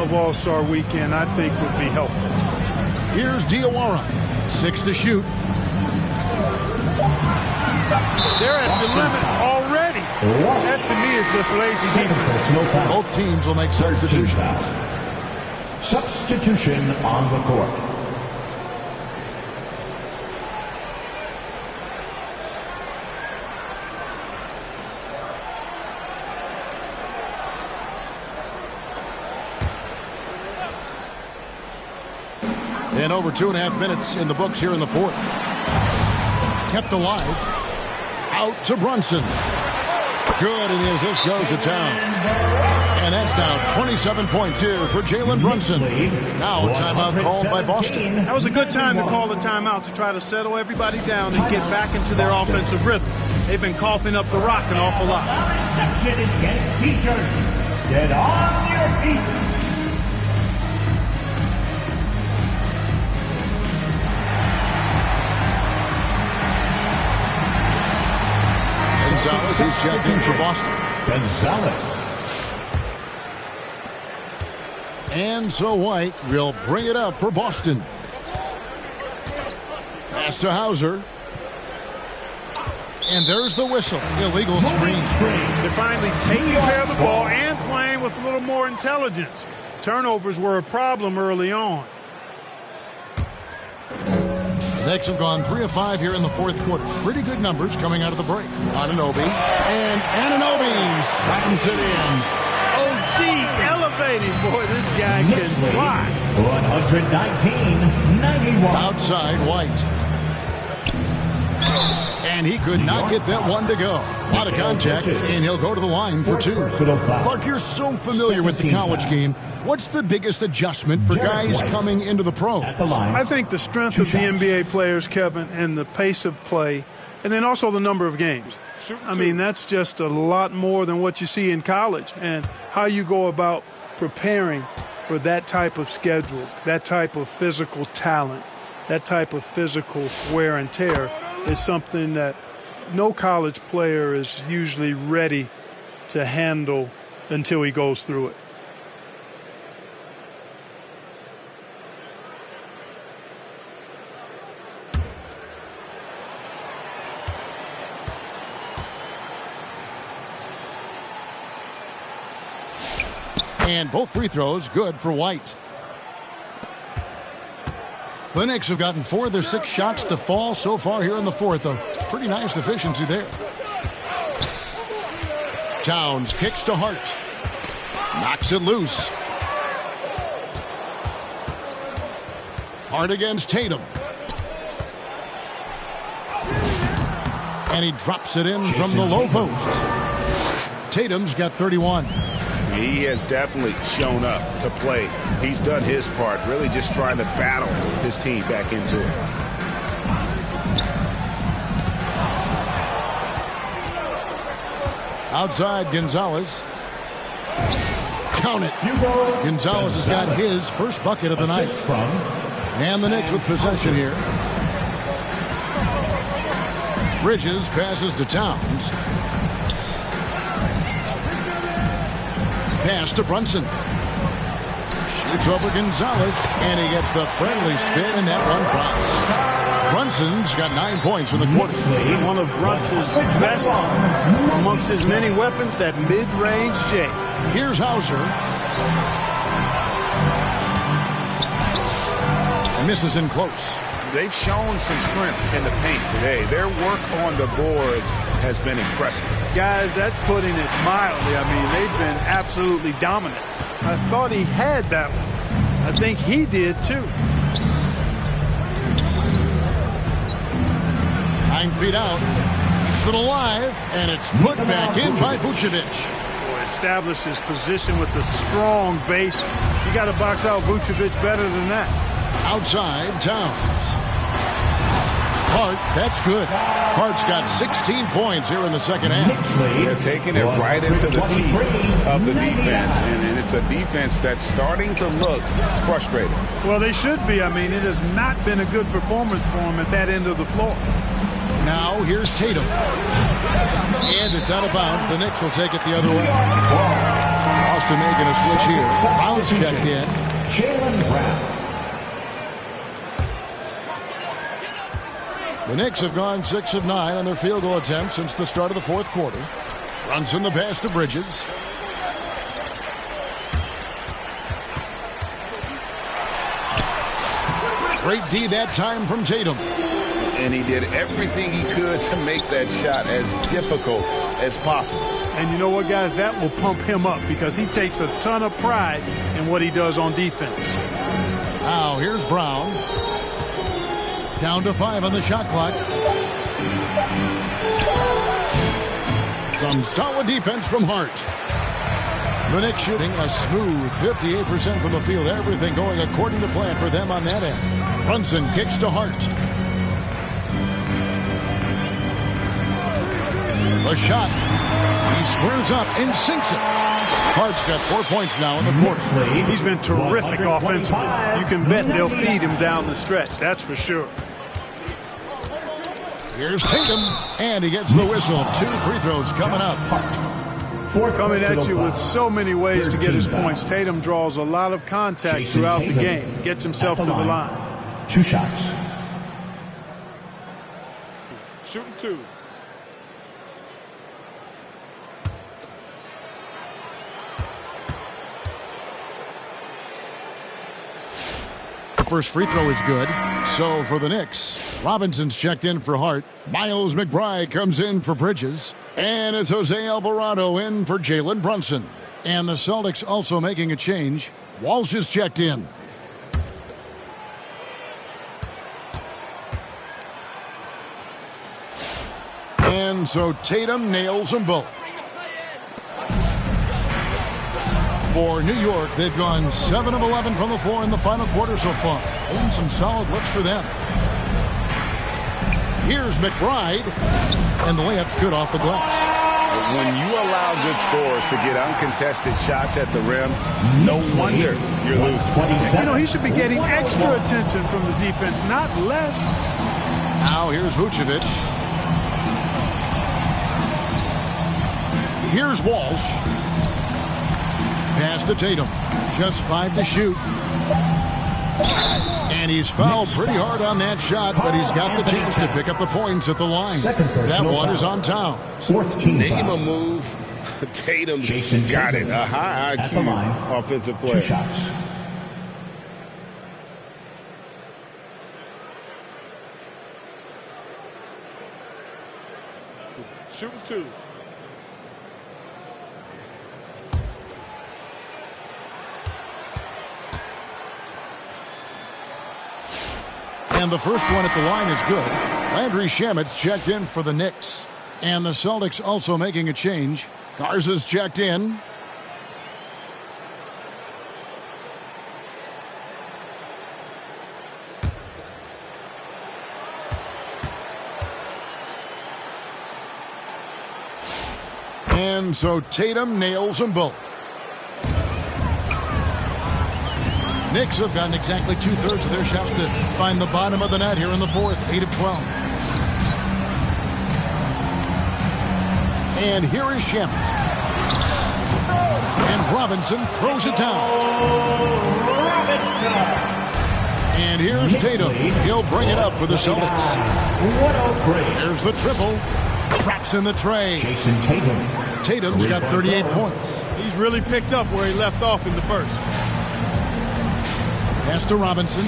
of All-Star Weekend, I think would be helpful.
Here's Diawara. 6 to shoot.
They're at the limit already. That, to me, is just lazy defense.
Both teams will make substitutions.
Substitution on the court.
And over 2.5 minutes in the books here in the fourth. Kept alive. Out to Brunson. Good, and the assist goes to Town. And that's now 27 points here for Jalen Brunson. Now a timeout called by Boston.
That was a good time to call a timeout to try to settle everybody down and get back into their offensive rhythm. They've been coughing up the rock an awful lot.
Section is getting t-shirts. Get on your feet.
Gonzalez is checked in for Boston.
Gonzalez.
And so White will bring it up for Boston. Pass to Hauser. And there's the whistle. Illegal screen.
They're finally taking care of the ball and playing with a little more intelligence. Turnovers were a problem early on.
The Knicks have gone 3 of 5 here in the fourth quarter. Pretty good numbers coming out of the break. Anunoby. And Anunoby slams it in.
OG elevating. Boy, this guy can fly.
119-91.
Outside White. And he could not get that one to go. A lot of contact, and he'll go to the line for 2. Clark, you're so familiar with the college game. What's the biggest adjustment for guys coming into the pro?
I think the strength of the NBA players, Kevin, and the pace of play, and then also the number of games. I mean, that's just a lot more than what you see in college, and how you go about preparing for that type of schedule, that type of physical talent, that type of physical wear and tear is something that no college player is usually ready to handle until he goes through it.
And both free throws good for White. The Knicks have gotten 4 of their 6 shots to fall so far here in the fourth. A pretty nice efficiency there. Towns kicks to Hart. Knocks it loose. Hart against Tatum. And he drops it in from the low post. Tatum's got 31.
He has definitely shown up to play. He's done his part, really just trying to battle his team back into it.
Outside Gonzalez. Count it. Gonzalez has got his first bucket of the night. And the Knicks with possession here. Bridges passes to Towns. Pass to Brunson. Shoots over Gonzalez, and he gets the friendly spin, and that one drops. Brunson's got 9 points in the quarter.
One of Brunson's best amongst his many weapons, that mid-range J.
Here's Hauser. Misses in close.
They've shown some strength in the paint today. Their work on the boards has been impressive.
Guys, that's putting it mildly. I mean, they've been absolutely dominant. I thought he had that one. I think he did, too.
9 feet out. Keeps it alive, and it's put back in by Vucevic.
Established his position with the strong base. You got to box out Vucevic better than that.
Outside, Towns. Hart, that's good. Hart's got 16 points here in the second half.
They're taking it right into the teeth of the defense, and it's a defense that's starting to look frustrated.
Well, they should be. I mean, it has not been a good performance for them at that end of the floor.
Now, here's Tatum. And it's out of bounds. The Knicks will take it the other way. Austin making a switch here. Brown's checked in.
Jaylen Brown.
The Knicks have gone 6 of 9 on their field goal attempts since the start of the fourth quarter. Brunson the pass to Bridges. Great D that time from Tatum.
And he did everything he could to make that shot as difficult as possible.
And you know what, guys? That will pump him up because he takes a ton of pride in what he does on defense.
Now, here's Brown. Down to 5 on the shot clock. Some solid defense from Hart. The Knicks shooting a smooth 58% from the field. Everything going according to plan for them on that end. Brunson kicks to Hart. The shot. He squares up and sinks it. Hart's got 4 points now in the quarter.
He's been terrific offensively. You can bet they'll feed him down the stretch. That's for sure.
Here's Tatum, and he gets the whistle. 2 free throws coming up.
Coming at you with so many ways to get his points. Tatum draws a lot of contact throughout the game. Gets himself to the line.
2 shots.
Shooting 2.
First free throw is good. So for the Knicks, Robinson's checked in for Hart. Miles McBride comes in for Bridges. And it's Jose Alvarado in for Jalen Brunson. And the Celtics also making a change. Walsh is checked in. And so Tatum nails them both. For New York, they've gone 7 of 11 from the floor in the final quarter so far. And some solid looks for them. Here's McBride. And the layup's good off the glass.
When you allow good scorers to get uncontested shots at the rim, no wonder you're losing.
You know, he should be getting extra attention from the defense, not less.
Now here's Vucevic. Here's Walsh. Pass to Tatum. Just 5 to shoot. And he's fouled pretty hard on that shot, but he's got the chance to pick up the points at the line. That one is on Towns.
Name a move. Tatum's got it. A high IQ offensive player.
2 shots.
Shooting 2.
And the first one at the line is good. Landry Shamet's checked in for the Knicks. And the Celtics also making a change. Garza's checked in. And so Tatum nails them both. Knicks have gotten exactly 2/3 of their shots to find the bottom of the net here in the fourth. 8 of 12. And here is Shamet. And Robinson throws it down. And here's Tatum. He'll bring it up for the Celtics.
103.
There's the triple. Traps in the tray.
Jason Tatum.
Tatum's got 38 points.
He's really picked up where he left off in the first.
Pass to Robinson.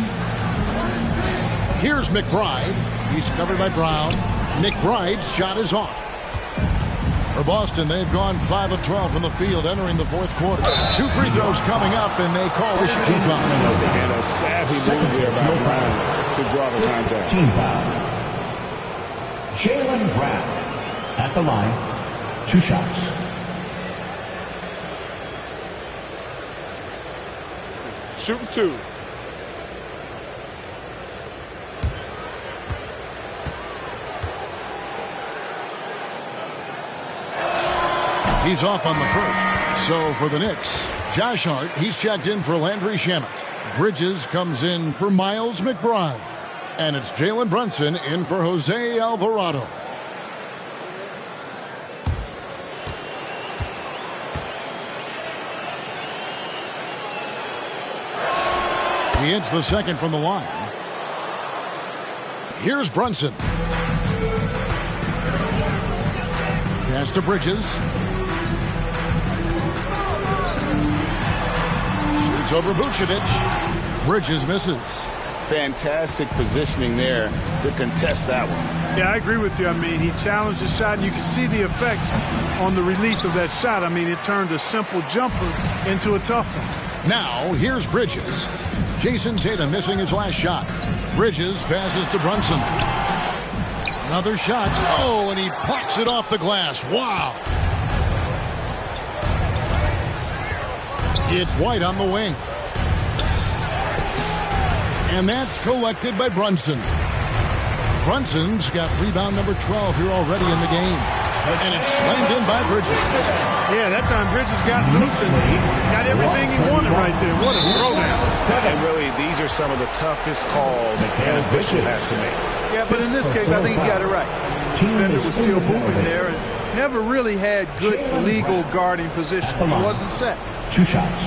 Here's McBride. He's covered by Brown. McBride's shot is off. For Boston, they've gone 5 of 12 from the field entering the fourth quarter. 2 free throws coming up, and they call the shooting foul.
And a savvy move there by Brown to draw the contact.
Team foul. Jaylen Brown at the line. 2 shots.
Shooting 2.
He's off on the first. So for the Knicks, Josh Hart, he's checked in for Landry Shamet. Bridges comes in for Miles McBride. And it's Jalen Brunson in for Jose Alvarado. He hits the second from the line. Here's Brunson. Pass to Bridges. Shoots over Vucevic. Bridges misses.
Fantastic positioning there to contest that one.
Yeah, I agree with you. I mean, he challenged the shot, and you can see the effects on the release of that shot. I mean, it turned a simple jumper into a tough one.
Now, here's Bridges. Jason Tatum missing his last shot. Bridges passes to Brunson. Another shot. Oh, and he plucks it off the glass. Wow. It's White on the wing. And that's collected by Brunson. Brunson's got rebound number 12 here already in the game. And it's slammed in by Bridges.
Yeah, that time Bridges got loose and got everything he wanted right there. What a throwdown.
And really, these are some of the toughest calls an official has to make.
Yeah, but in this case, I think he got it right. The defender was still moving there and never really had good legal guarding position. He wasn't set.
2 shots.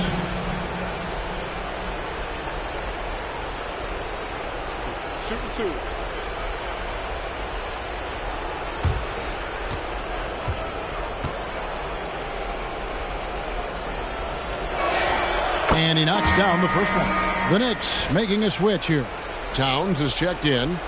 Shooting 2.
And he knocks down the first one. The Knicks making a switch here. Towns is checked in.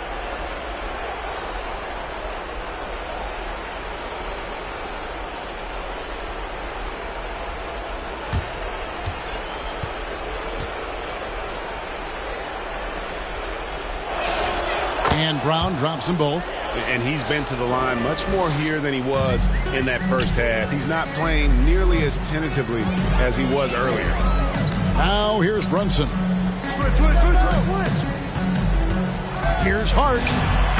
And Brown drops them both.
And he's been to the line much more here than he was in that first half. He's not playing nearly as tentatively as he was earlier.
Now here's Brunson. Here's Hart.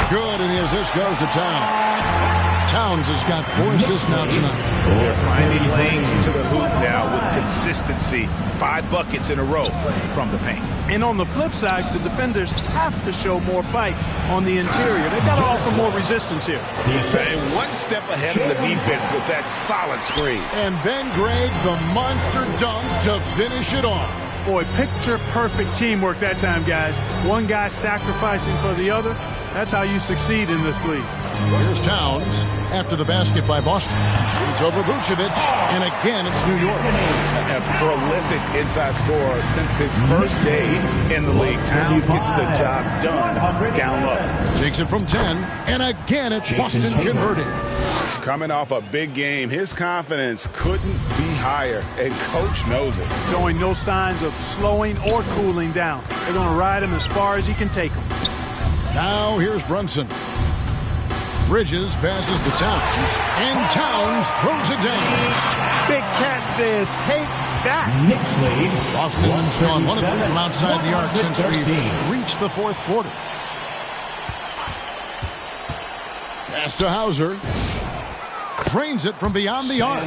Good, and the assist goes to Towns. Towns has got 4 assists now tonight.
They're finding lanes to the hoop now with consistency. 5 buckets in a row from the paint.
And on the flip side, the defenders have to show more fight on the interior. They've got to offer more resistance here.
And one step ahead of the defense with that solid screen.
And then Greg, the monster dunk to finish it off.
Boy, picture-perfect teamwork that time, guys. One guy sacrificing for the other. That's how you succeed in this league.
Here's Towns after the basket by Boston. Shoots over Vucevic, and again it's New York.
A prolific inside scorer since his first day in the league. Towns gets the job done down low.
Takes it from 10, and again it's Boston converting.
Coming off a big game, his confidence couldn't be higher, and coach knows it.
Showing no signs of slowing or cooling down. They're going to ride him as far as he can take him.
Now here's Brunson. Bridges passes to Towns, and Towns throws it down.
Big Cat says, take that.
Knicks lead.
Boston's gone 1 of 3 from outside the arc since we've reached the fourth quarter. Pass to Hauser. Drains it from beyond the arc.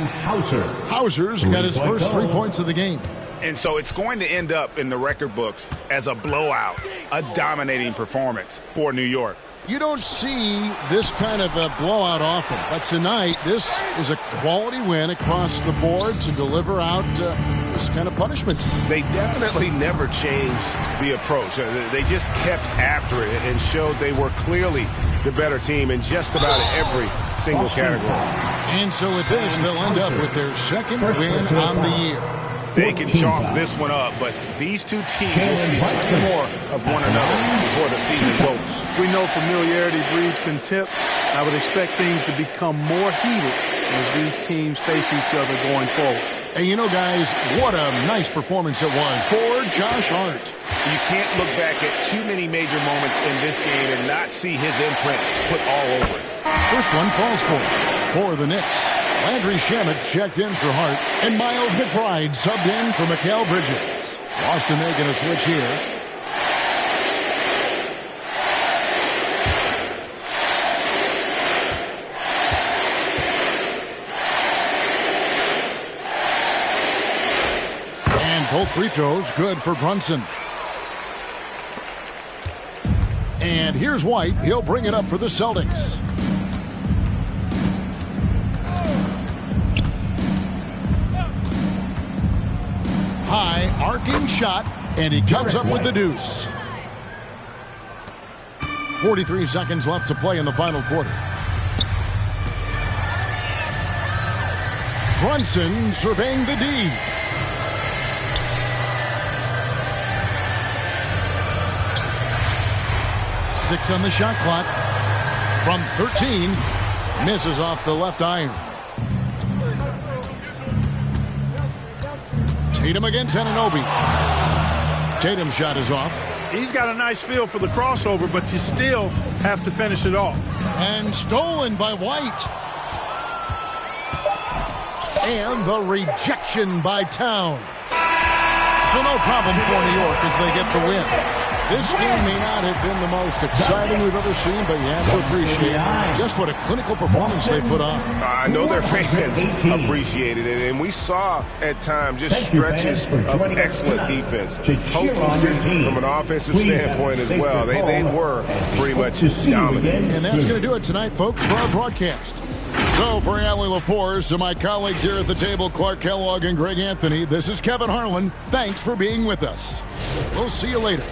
Hauser's got his first 3 points of the game.
And so it's going to end up in the record books as a blowout, a dominating performance for New York.
You don't see this kind of a blowout often, but tonight this is a quality win across the board to deliver out this kind of punishment.
They definitely never changed the approach. They just kept after it and showed they were clearly the better team in just about every single category.
And so with this, they'll end up with their second win on the year.
They can chalk this one up, but these two teams will see much more of one another before the season's over.
We know familiarity breeds contempt. I would expect things to become more heated as these teams face each other going forward.
And you know, guys, what a nice performance it was for Josh Hart.
You can't look back at too many major moments in this game and not see his imprint put all over it.
First one falls for the Knicks. Landry Shamit's checked in for Hart, and Miles McBride subbed in for Mikal Bridges. Boston making a switch here. And both free throws good for Brunson. And here's White. He'll bring it up for the Celtics. High arcing shot, and he comes up with the deuce. 43 seconds left to play in the final quarter. Brunson surveying the D. Six on the shot clock. From 13, misses off the left iron. Tatum against Anunoby. Tatum's shot is off.
He's got a nice feel for the crossover, but you still have to finish it off.
And stolen by White. And the rejection by Town. So no problem for New York as they get the win. This game may not have been the most exciting we've ever seen, but you have to appreciate just what a clinical performance they put on.
I know their fans appreciated it, and we saw at times just stretches of excellent defense. Potency from an offensive standpoint as well. They were pretty much dominant.
And that's going to do it tonight, folks, for our broadcast. So for Allie LaForce and my colleagues here at the table, Clark Kellogg and Greg Anthony, this is Kevin Harlan. Thanks for being with us. We'll see you later.